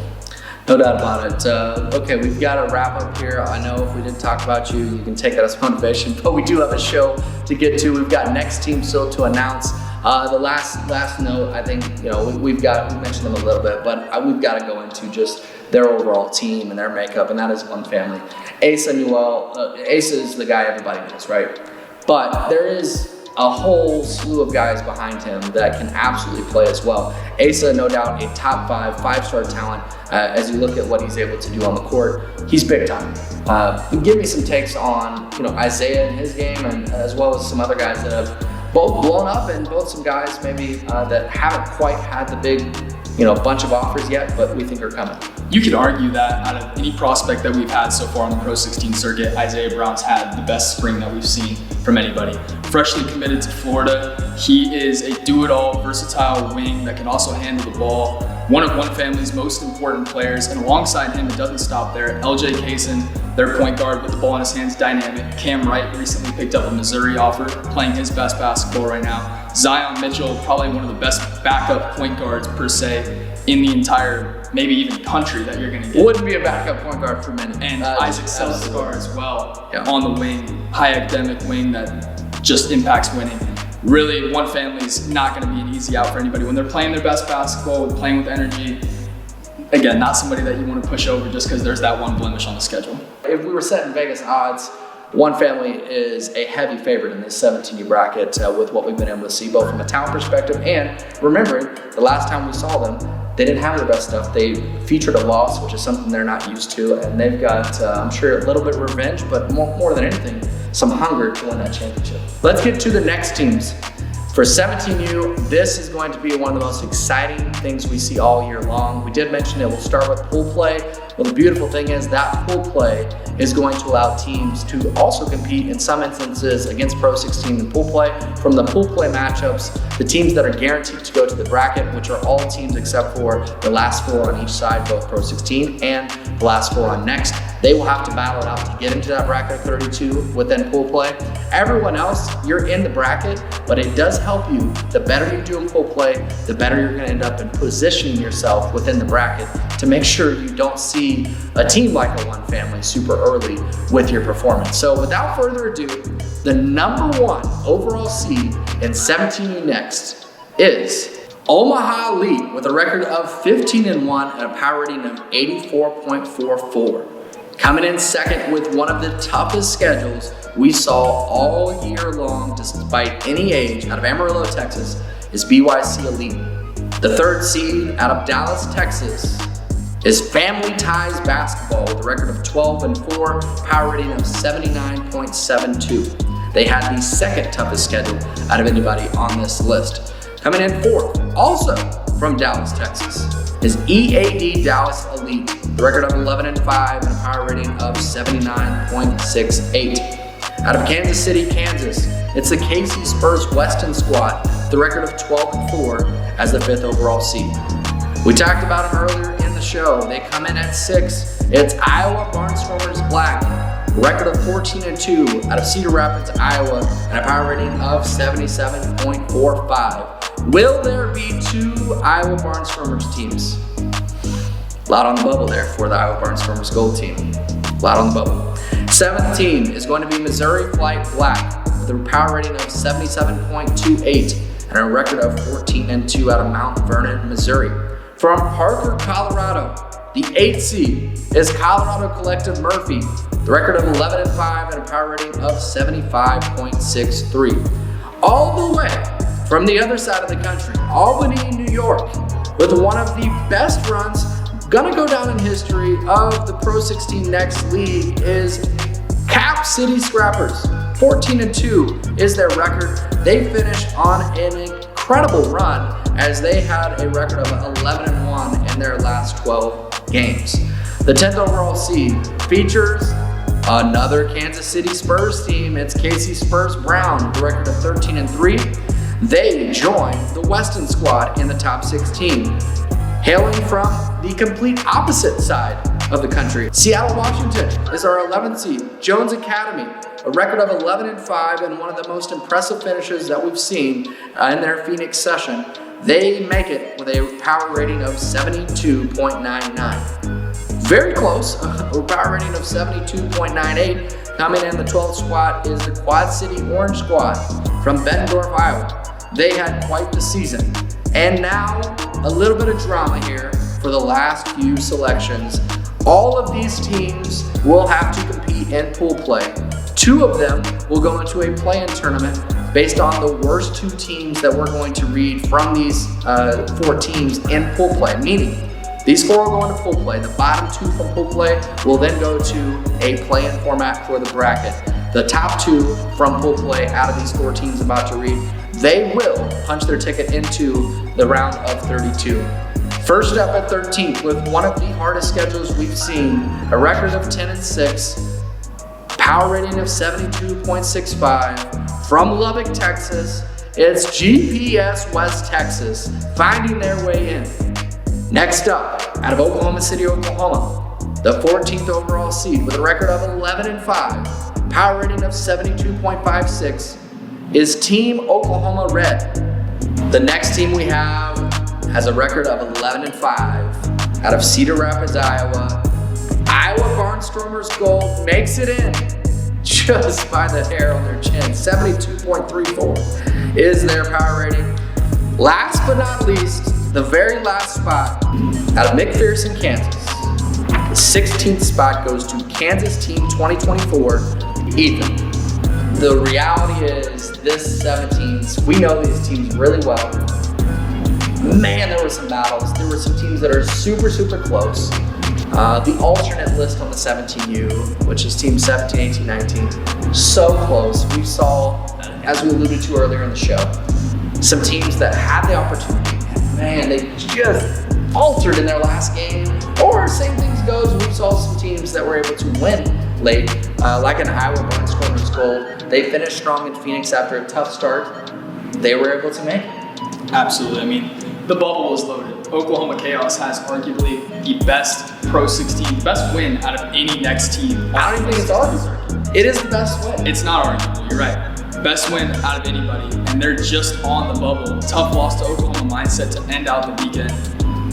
No doubt about it. Okay, we've got to wrap up here. I know if we didn't talk about you, you can take that as motivation, but we do have a show to get to. We've got next team still to announce. The last note, I think, you know, we mentioned them a little bit, but we've got to go into just their overall team and their makeup, and that is one family. Asa Newell, Asa is the guy everybody knows, right? But there is a whole slew of guys behind him that can absolutely play as well. Asa, no doubt, a top five-star talent. As you look at what he's able to do on the court, he's big time. Give me some takes on, you know, Isaiah and his game, and as well as some other guys that have both blown up, and both some guys maybe that haven't quite had the big, you know, bunch of offers yet, but we think are coming. You could argue that out of any prospect that we've had so far on the PRO16 circuit, Isaiah Brown's had the best spring that we've seen from anybody. Freshly committed to Florida, he is a do-it-all, versatile wing that can also handle the ball. One of one family's most important players, and alongside him, it doesn't stop there. LJ Kaysen, their point guard with the ball in his hands, dynamic. Cam Wright recently picked up a Missouri offer, playing his best basketball right now. Zion Mitchell, probably one of the best backup point guards per se. in the entire, maybe even country that you're gonna get. Wouldn't be a backup point guard for many. And Isaac Selascar as well, on the wing, high academic wing that just impacts winning. Really, one family's not gonna be an easy out for anybody. When they're playing their best basketball, playing with energy, again, not somebody that you wanna push over just because there's that one blemish on the schedule. If we were setting Vegas odds, one family is a heavy favorite in this 17U bracket with what we've been able to see, both from a talent perspective and remembering the last time we saw them, they didn't have their best stuff. They featured a loss, which is something they're not used to, and they've got, I'm sure, a little bit of revenge, but more than anything, some hunger to win that championship. Let's get to the next teams. For 17U, this is going to be one of the most exciting things we see all year long. We did mention it will start with pool play. Well, the beautiful thing is that pool play is going to allow teams to also compete in some instances against PRO16 in pool play. From the pool play matchups, the teams that are guaranteed to go to the bracket, which are all teams except for the last four on each side, both PRO16 and the last four on NXT, they will have to battle it out to get into that bracket of 32 within pool play. Everyone else, you're in the bracket, but it does help you. The better you do in pool play, the better you're gonna end up in positioning yourself within the bracket to make sure you don't see a team like a one family super early with your performance. So without further ado, the #1 overall seed in 17U NXT is Omaha Elite with a record of 15-1 and a power rating of 84.44. Coming in second with one of the toughest schedules we saw all year long despite any age out of Amarillo, Texas, is BYC Elite. The third seed out of Dallas, Texas is Family Ties Basketball with a record of 12-4, power rating of 79.72. They had the second toughest schedule out of anybody on this list. Coming in fourth, also from Dallas, Texas, is EAD Dallas Elite, the record of 11-5 and a power rating of 79.68. Out of Kansas City, Kansas, it's the KC Spurs Weston squad, the record of 12-4 as the 5th overall seed. We talked about them earlier in the show. They come in at 6. It's Iowa Barnstormers Black, record of 14-2 out of Cedar Rapids, Iowa, and a power rating of 77.45. Will there be 2 Iowa Barnstormers teams? A lot on the bubble there for the Iowa Barnstormers Gold team. A lot on the bubble. 7th team is going to be Missouri Flight Black with a power rating of 77.28 and a record of 14-2 out of Mount Vernon, Missouri. From Parker, Colorado, the 8th seed is Colorado Collective Murphy, the record of 11-5 and a power rating of 75.63. All the way from the other side of the country, Albany, New York, with one of the best runs, gonna go down in history of the PRO16 NXT League, is Cap City Scrappers. 14-2 is their record. They finished on an incredible run as they had a record of 11-1 in their last 12 games. The 10th overall seed features another Kansas City Spurs team. It's KC Spurs Brown, the record of 13-3. They join the Weston squad in the top 16. Hailing from the complete opposite side of the country, Seattle, Washington is our 11th seed. Jones Academy, a record of 11-5 and one of the most impressive finishes that we've seen in their Phoenix session. They make it with a power rating of 72.99. Very close, a power rating of 72.98. Coming in the 12th spot is the Quad City Orange Squad from Bettendorf, Iowa. They had quite the season. And now, a little bit of drama here for the last few selections. All of these teams will have to compete in pool play. 2 of them will go into a play-in tournament based on the worst 2 teams that we're going to read from these 4 teams in pool play, meaning these 4 will go into pool play. The bottom 2 from pool play will then go to a play-in format for the bracket. The top 2 from pool play out of these 4 teams about to read, they will punch their ticket into the round of 32. First up at 13th with one of the hardest schedules we've seen, a record of 10-6, power rating of 72.65. From Lubbock, Texas, it's GPS West Texas finding their way in. Next up, out of Oklahoma City, Oklahoma, the 14th overall seed with a record of 11-5, power rating of 72.56, is Team Oklahoma Red. The next team we have has a record of 11-5 out of Cedar Rapids, Iowa. Iowa Barnstormers gold makes it in just by the hair on their chin. 72.34 is their power rating. Last but not least, the very last spot out of McPherson, Kansas. The 16th spot goes to Kansas Team 2024, Ethan. The reality is this 17s, we know these teams really well. Man, there were some battles. There were some teams that are super, super close. The alternate list on the 17U, which is team 17, 18, 19, so close. We saw, as we alluded to earlier in the show, some teams that had the opportunity, and man, they just altered in their last game. Or same things goes, we saw some teams that were able to win late, like an Iowa Barnstormers gold. They finished strong in Phoenix after a tough start. They were able to make it. Absolutely. I mean, the bubble was loaded. Oklahoma Chaos has arguably the best PRO16, best win out of any next team. I don't even think it's arguable. It is the best win. It's not arguable, you're right. Best win out of anybody, and they're just on the bubble. Tough loss to Oklahoma mindset to end out the weekend.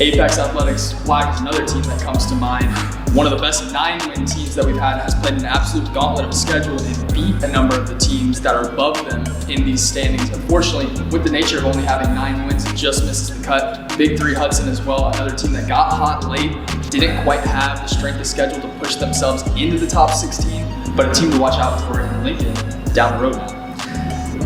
Apex Athletics Flag is another team that comes to mind. One of the best 9-win teams that we've had, has played an absolute gauntlet of a schedule and beat a number of the teams that are above them in these standings. Unfortunately, with the nature of only having 9 wins, it just misses the cut. Big 3 Hudson as well, another team that got hot late, didn't quite have the strength of schedule to push themselves into the top 16, but a team to watch out for in Lincoln down the road now.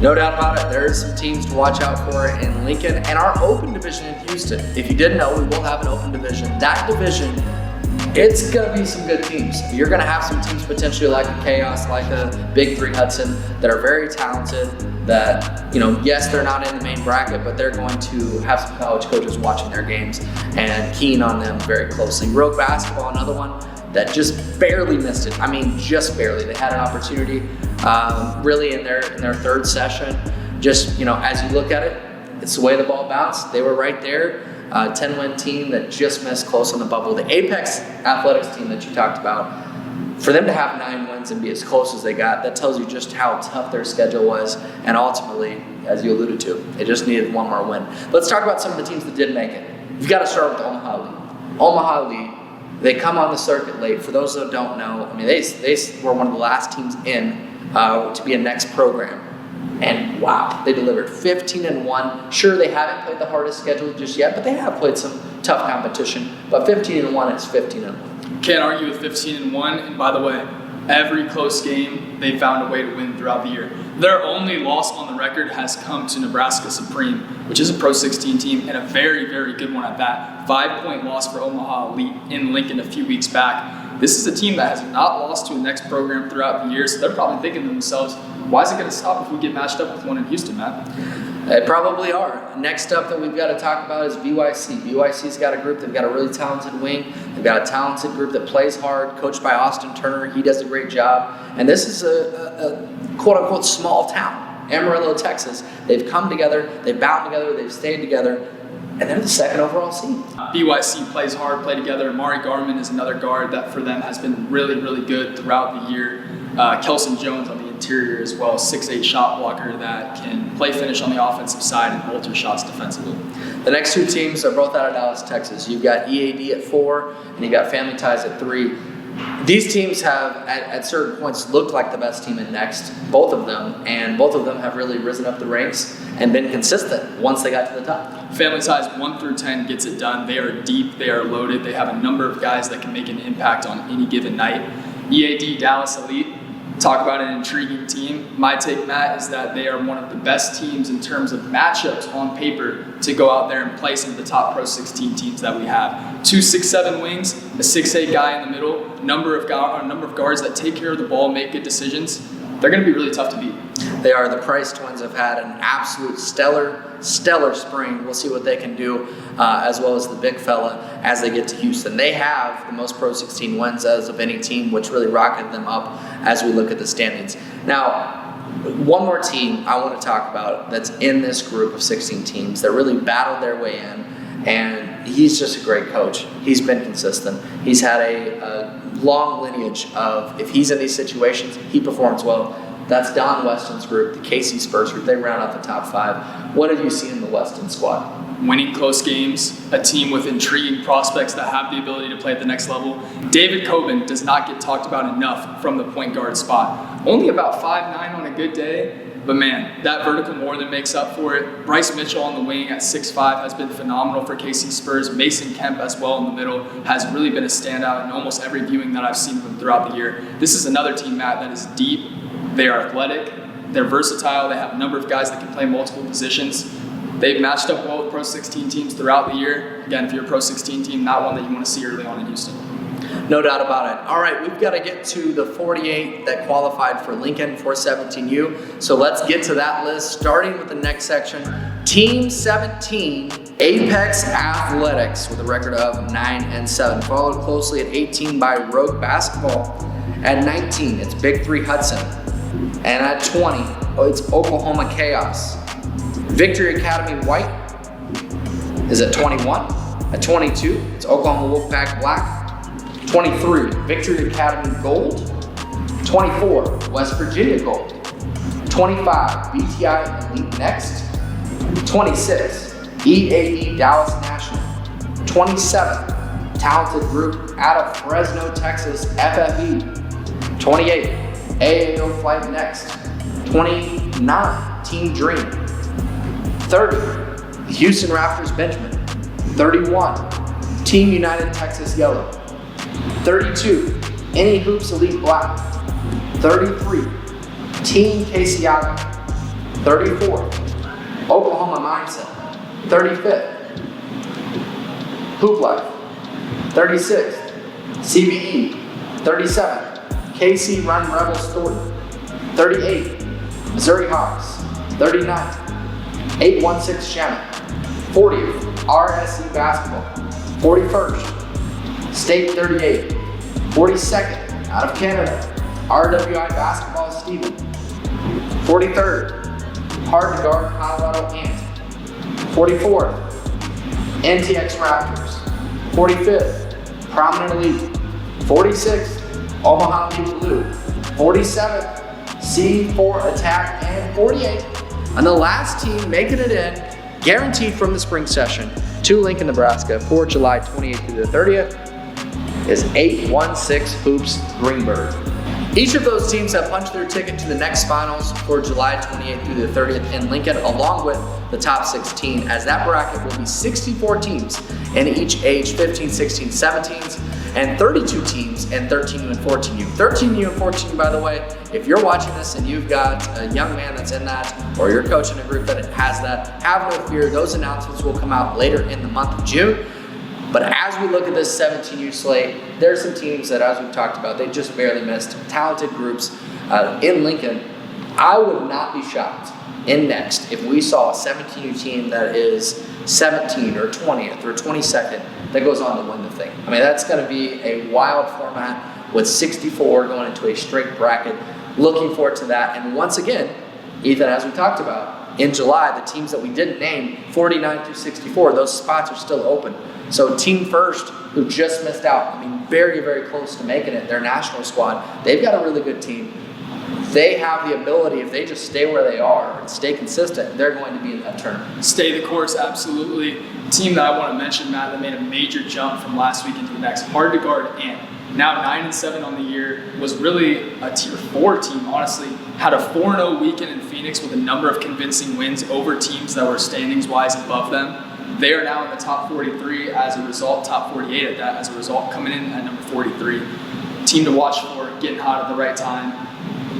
No doubt about it, there's some teams to watch out for in Lincoln and our open division in Houston. If you didn't know, we will have an open division. That division, it's going to be some good teams. You're going to have some teams potentially like a Chaos, like a Big 3 Hudson, that are very talented, that, yes, they're not in the main bracket, but they're going to have some college coaches watching their games and keying on them very closely. Rogue Basketball, another one that just barely missed it. I mean, just barely. They had an opportunity really in their third session. Just, as you look at it, it's the way the ball bounced. They were right there. 10-win team that just missed close on the bubble. The Apex Athletics team that you talked about, for them to have 9 wins and be as close as they got, that tells you just how tough their schedule was. And ultimately, as you alluded to, they just needed one more win. Let's talk about some of the teams that did make it. You've got to start with Omaha Elite. Omaha Elite, they come on the circuit late. For those that don't know, I mean, they were one of the last teams in to be a next program. And wow, they delivered 15-1. Sure, they haven't played the hardest schedule just yet, but they have played some tough competition. But 15-1 is 15-1. Can't argue with 15-1. And by the way, every close game, they found a way to win throughout the year. Their only loss on the record has come to Nebraska Supreme, which is a PRO16 team, and a very, very good one at that. 5-point loss for Omaha Elite in Lincoln a few weeks back. This is a team that has not lost to a next program throughout the year, so they're probably thinking to themselves, why is it going to stop if we get matched up with one in Houston, Matt? They probably are. Next up that we've got to talk about is BYC. BYC's got a group. They've got a really talented wing. They've got a talented group that plays hard, coached by Austin Turner. He does a great job. And this is a quote-unquote small town, Amarillo, Texas. They've come together. They've bound together. They've stayed together. And they're the 2nd overall seed. BYC plays hard, play together. Mari Garman is another guard that for them has been really, really good throughout the year. Kelson Jones on the interior as well, 6'8" shot blocker that can play finish on the offensive side and alter shots defensively. The next 2 teams are both out of Dallas, Texas. You've got EAD at 4, and you've got Family Ties at 3. These teams have, at certain points, looked like the best team in Next, both of them, and both of them have really risen up the ranks and been consistent once they got to the top. Family Ties 1 through 10 gets it done. They are deep, they are loaded, they have a number of guys that can make an impact on any given night. EAD, Dallas Elite, talk about an intriguing team. My take, Matt, is that they are one of the best teams in terms of matchups on paper to go out there and play some of the top PRO16 teams that we have. 2 6'7" wings, a 6'8" guy in the middle, a number of guards that take care of the ball, make good decisions. They're going to be really tough to beat. They are. The Price twins have had an absolute stellar spring. We'll see what they can do, as well as the big fella as they get to Houston. They have the most PRO16 wins as of any team, which really rocketed them up as we look at the standings. Now, one more team I want to talk about that's in this group of 16 teams that really battled their way in, and he's just a great coach. He's been consistent. He's had a long lineage of, if he's in these situations, he performs well. That's Don Weston's group, the KC Spurs group. They round out the top 5. What have you seen in the Weston squad? winning close games, a team with intriguing prospects that have the ability to play at the next level. David Coben does not get talked about enough from the point guard spot. Only about 5'9" on a good day, but man, that vertical more than makes up for it. Bryce Mitchell on the wing at 6'5" has been phenomenal for KC Spurs. Mason Kemp as well in the middle has really been a standout in almost every viewing that I've seen of them throughout the year. This is another team, Matt, that is deep. They are athletic. They're versatile. They have a number of guys that can play multiple positions. They've matched up well with Pro 16 teams throughout the year. Again, if you're a Pro 16 team, not one that you want to see early on in Houston. No doubt about it. All right, we've got to get to the 48 that qualified for Lincoln for 17U. So let's get to that list, starting with the next section. Team 17, Apex Athletics, with a record of 9-7. Followed closely at 18 by Rogue Basketball. At 19, it's Big 3 Hudson. And at 20, it's Oklahoma Chaos. Victory Academy White is at 21. At 22, it's Oklahoma Wolfpack Black. 23, Victory Academy Gold. 24, West Virginia Gold. 25, BTI Elite Next. 26, EAE Dallas National. 27, Talented Group out of Fresno, Texas, FFE. 28, AAO Flight Next. 29, Team Dream. 30, Houston Raptors Benjamin. 31, Team United Texas Yellow. 32, Any Hoops Elite Black. 33, Team KCI. 34, Oklahoma Mindset. 35th, Hoop Life. 36th, CBE. 37, KC Run Rebels Story. 38, Missouri Hawks. 39, 816 Shannon. 40th, RSC Basketball. 41st, State 38. 42nd, out of Canada, RWI Basketball Stephen. 43rd, Hard to Guard Colorado Ant. 44th, NTX Raptors. 45th, Prominent Elite. 46th, Omaha Deep Blue. 47th, C4 Attack. And 48th, and the last team making it in, guaranteed from the spring session to Lincoln, Nebraska for July 28th through the 30th, is 816 Hoops Greenberg. Each of those teams have punched their ticket to the next finals for July 28th through the 30th in Lincoln, along with the top 16, as that bracket will be 64 teams in each age 15, 16, 17s, and 32 teams in 13U and 14U. 13U and 14U, by the way, if you're watching this and you've got a young man that's in that, or you're coaching a group that has that, have no fear, those announcements will come out later in the month of June. But as we look at this 17U slate, there's some teams that, as we've talked about, they just barely missed. Talented groups in Lincoln. I would not be shocked in next if we saw a 17U team that is 17 or 20th or 22nd that goes on to win the thing. I mean, that's going to be a wild format with 64 going into a straight bracket. Looking forward to that. And once again, Ethan, as we talked about, in July, the teams that we didn't name, 49 through 64, those spots are still open. So Team First, who just missed out, I mean, very, very close to making it, their national squad, they've got a really good team. They have the ability, if they just stay where they are and stay consistent, they're going to be in that tournament. Stay the course, absolutely. Team that I want to mention, Matt, that made a major jump from last week into the next, Hard to Guard Ant. Now 9-7 on the year, was really a tier 4 team, honestly. Had a 4-0 weekend in Phoenix with a number of convincing wins over teams that were standings-wise above them. They are now in the top 43 as a result, top 48 at that as a result, coming in at number 43. Team to watch for, getting hot at the right time.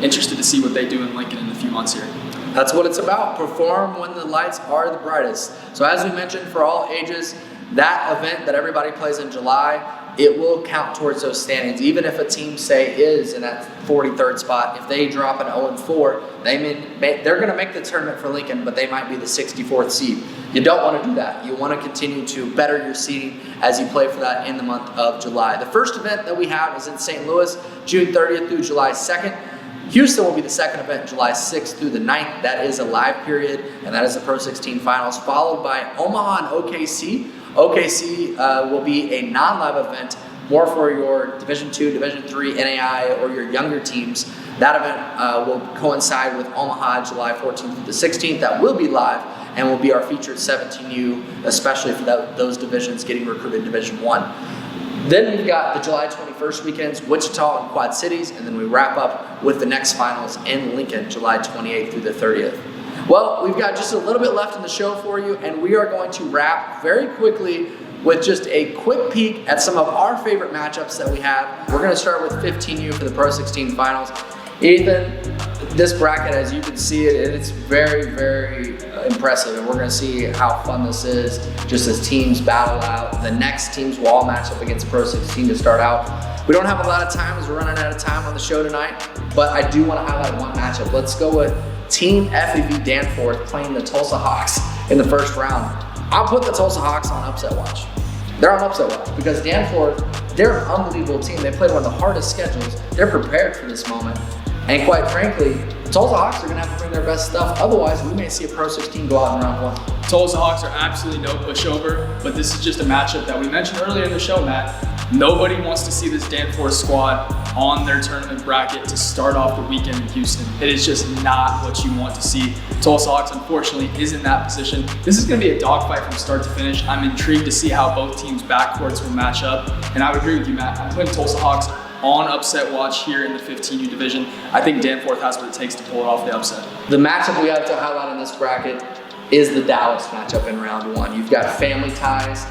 Interested to see what they do in Lincoln in a few months here. That's what it's about. Perform when the lights are the brightest. So as we mentioned, for all ages, that event that everybody plays in July, it will count towards those standings. Even if a team, say, is in that 43rd spot, if they drop an 0-4, they're going to make the tournament for Lincoln, but they might be the 64th seed. You don't want to do that. You want to continue to better your seeding as you play for that in the month of July. The first event that we have is in St. Louis, June 30th through July 2nd. Houston will be the second event, July 6th through the 9th. That is a live period, and that is the Pro 16 finals, followed by Omaha and OKC. OKC will be a non-live event, more for your Division II, Division III, NAI, or your younger teams. That event will coincide with Omaha, July 14th through the 16th. That will be live. and will be our featured 17U, especially for those divisions getting recruited Division 1. Then we've got the July 21st weekends, Wichita and Quad Cities, and then we wrap up with the next finals in Lincoln, July 28th through the 30th. Well, we've got just a little bit left in the show for you, and we are going to wrap very quickly with just a quick peek at some of our favorite matchups that we have. We're going to start with 15U for the Pro 16 finals. Ethan, this bracket, as you can see it, it's very, very impressive, and we're going to see how fun this is just as teams battle out. The next teams will all match up against Pro 16 to start out. We don't have a lot of time as we're running out of time on the show tonight, but I do want to highlight one matchup. Let's go with Team FEV Danforth playing the Tulsa Hawks in the first round. I'll put the Tulsa Hawks on upset watch. They're on upset watch because Danforth, they're an unbelievable team. They played one of the hardest schedules. They're prepared for this moment. And quite frankly, Tulsa Hawks are going to have to bring their best stuff. Otherwise, we may see a Pro 16 go out in round 1. Tulsa Hawks are absolutely no pushover, but this is just a matchup that we mentioned earlier in the show, Matt. Nobody wants to see this Danforth squad on their tournament bracket to start off the weekend in Houston. It is just not what you want to see. Tulsa Hawks, unfortunately, is in that position. This is going to be a dogfight from start to finish. I'm intrigued to see how both teams' backcourts will match up. And I would agree with you, Matt. I'm putting Tulsa Hawks on upset watch here in the 15U division. I think Danforth has what it takes to pull it off the upset. The matchup we have to highlight in this bracket is the Dallas matchup in round 1. You've got Family Ties,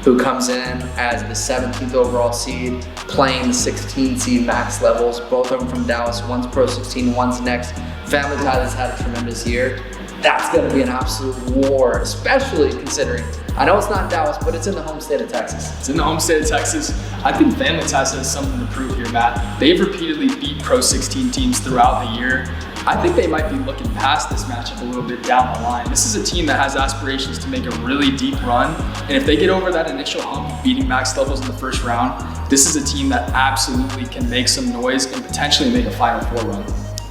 who comes in as the 17th overall seed, playing the 16 seed max levels, both of them from Dallas. One's Pro 16, one's next. Family Ties has had a tremendous year. That's going to be an absolute war, especially considering, I know it's not Dallas, but it's in the home state of Texas. It's in the home state of Texas. I think Family Ties has something to prove here, Matt. They've repeatedly beat Pro 16 teams throughout the year. I think they might be looking past this matchup a little bit down the line. This is a team that has aspirations to make a really deep run. And if they get over that initial hump of beating max levels in the first round, this is a team that absolutely can make some noise and potentially make a Final Four run.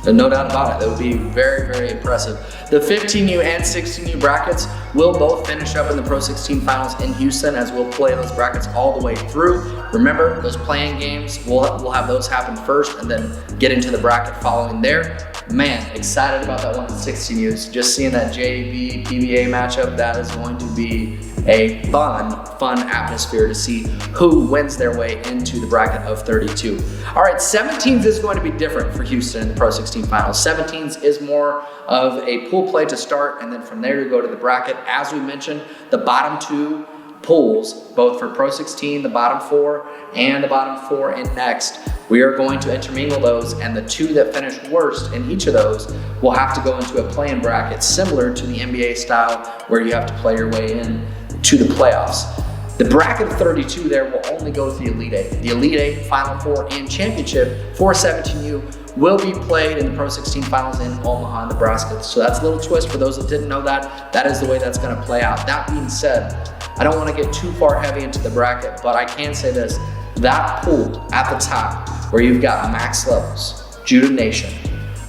No doubt about it. That would be very, very impressive. The 15U and 16U brackets will both finish up in the Pro 16 finals in Houston, as we'll play those brackets all the way through. Remember, those playing games, we'll have those happen first and then get into the bracket following there. Man, excited about that one in 16Us. Just seeing that JV PBA matchup, that is going to be a fun atmosphere to see who wins their way into the bracket of 32. All right, 17s is going to be different for Houston in the Pro 16 finals. 17s is more of a pool play to start, and then from there you go to the bracket. As we mentioned, the bottom 2 pools, both for Pro 16, the bottom 4, and the bottom 4 in next, we are going to intermingle those, and the 2 that finish worst in each of those will have to go into a play-in bracket similar to the NBA style, where you have to play your way in to the playoffs. The bracket of 32 there will only go to the Elite 8. The Elite 8, Final 4, and Championship for 17U will be played in the Pro 16 finals in Omaha, Nebraska. So that's a little twist for those that didn't know that. That is the way that's going to play out. That being said, I don't want to get too far heavy into the bracket, but I can say this. That pool at the top, where you've got max levels, Judah Nation,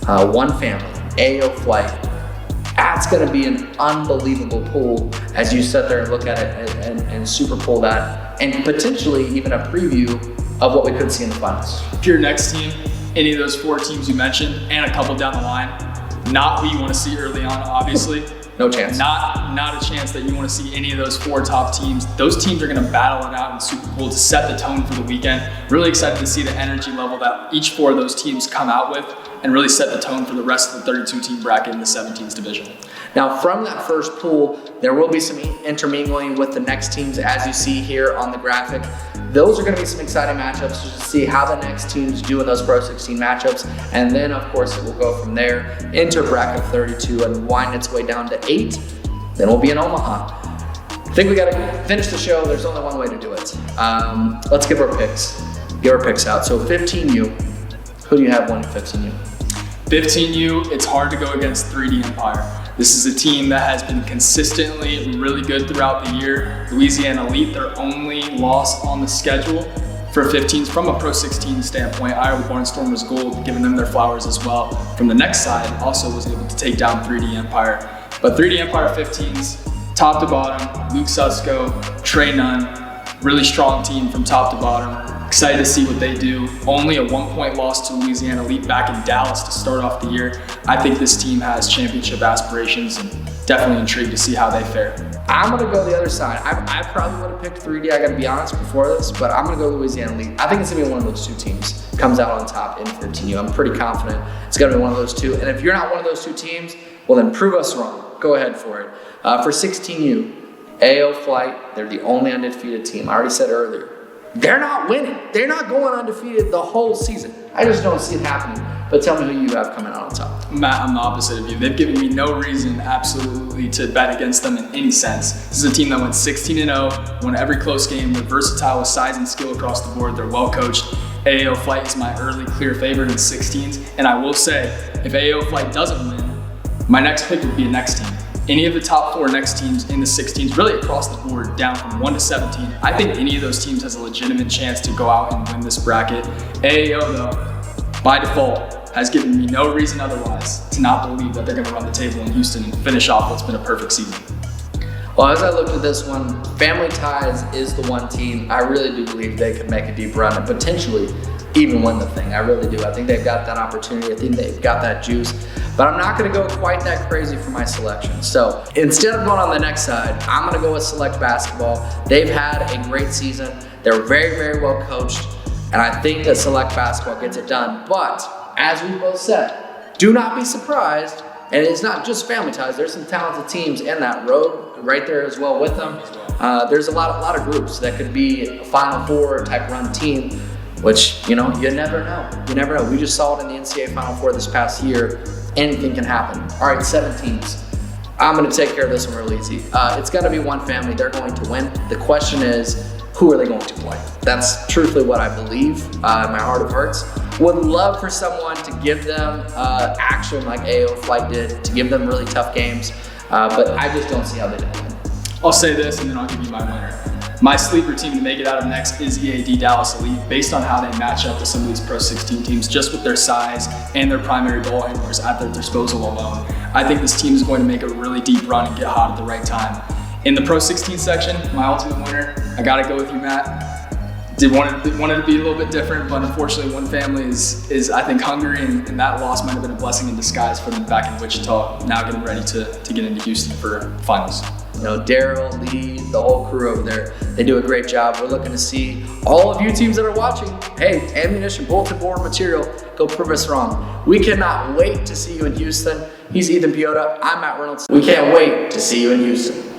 One Family, AO Flight, that's going to be an unbelievable pool as you sit there and look at it and super pull that, and potentially even a preview of what we could see in the finals. If you're next team, any of those 4 teams you mentioned, and a couple down the line, not who you want to see early on, obviously. No chance. Not a chance that you want to see any of those 4 top teams. Those teams are going to battle it out in the Super Bowl to set the tone for the weekend. Really excited to see the energy level that each 4 of those teams come out with and really set the tone for the rest of the 32-team bracket in the 17s division. Now, from that first pool, there will be some intermingling with the next teams, as you see here on the graphic. Those are going to be some exciting matchups to see how the next teams do in those Pro 16 matchups. And then, of course, it will go from there into a bracket of 32 and wind its way down to 8. Then we'll be in Omaha. I think we got to finish the show. There's only one way to do it. Let's give our picks. Give our picks out. So 15U, who do you have winning 15U? 15U, it's hard to go against 3D Empire. This is a team that has been consistently really good throughout the year. Louisiana Elite, their only loss on the schedule for 15s from a Pro 16 standpoint. Iowa Barnstorm was gold, giving them their flowers as well. From the next side, also was able to take down 3D Empire. But 3D Empire 15s, top to bottom, Luke Susko, Trey Nunn, really strong team from top to bottom. Excited to see what they do. Only a 1-point loss to Louisiana Elite back in Dallas to start off the year. I think this team has championship aspirations, and definitely intrigued to see how they fare. I'm gonna go the other side. I probably would have picked 3D, I gotta be honest, before this, but I'm gonna go Louisiana Elite. I think it's gonna be one of those two teams comes out on top in 15U. I'm pretty confident it's gonna be one of those two. And if you're not one of those two teams, well then prove us wrong. Go ahead for it. For 16U, AO Flight, they're the only undefeated team. I already said earlier. They're not winning. They're not going undefeated the whole season. I just don't see it happening. But tell me who you have coming out on top. Matt, I'm the opposite of you. They've given me no reason absolutely to bet against them in any sense. This is a team that went 16-0, won every close game. They're versatile with size and skill across the board. They're well coached. AO Flight is my early clear favorite in 16s. And I will say, if AO Flight doesn't win, my next pick would be a next team. Any of the top 4 next teams in the 16s, really across the board, down from 1 to 17. I think any of those teams has a legitimate chance to go out and win this bracket. AAO, though, by default, has given me no reason otherwise to not believe that they're going to run the table in Houston and finish off what's been a perfect season. Well, as I looked at this one, Family Ties is the one team I really do believe they could make a deep run and potentially even win the thing. I really do. I think they've got that opportunity. I think they've got that juice. But I'm not going to go quite that crazy for my selection. So instead of going on the next side, I'm going to go with Select Basketball. They've had a great season. They're very, very well coached. And I think that Select Basketball gets it done. But as we both said, do not be surprised. And it's not just Family Ties. There's some talented teams in that road right there as well with them. There's a lot of groups that could be a Final Four type run team, which, you know, you never know. You never know. We just saw it in the NCAA Final Four this past year. Anything can happen. All right, 7 teams. I'm going to take care of this one real easy. It's going to be one family. They're going to win. The question is, who are they going to play? That's truthfully what I believe in my heart of hearts. Would love for someone to give them action like AO Flight did, to give them really tough games, but I just don't see how they do it. I'll say this and then I'll give you my winner. My sleeper team to make it out of next is EAD Dallas Elite, based on how they match up to some of these Pro 16 teams, just with their size and their primary ball handlers at their disposal alone. I think this team is going to make a really deep run and get hot at the right time. In the Pro 16 section, my ultimate winner, I gotta go with you, Matt. Wanted to be a little bit different, but unfortunately one family is I think hungry, and that loss might have been a blessing in disguise for them back in Wichita, now getting ready to get into Houston for finals. You know, Daryl, Lee, the whole crew over there, they do a great job. We're looking to see all of you teams that are watching, hey, ammunition, bulletin board material, go prove us wrong. We cannot wait to see you in Houston. He's Ethan PICHOTA, I'm Matt Reynolds. We can't wait to see you in Houston.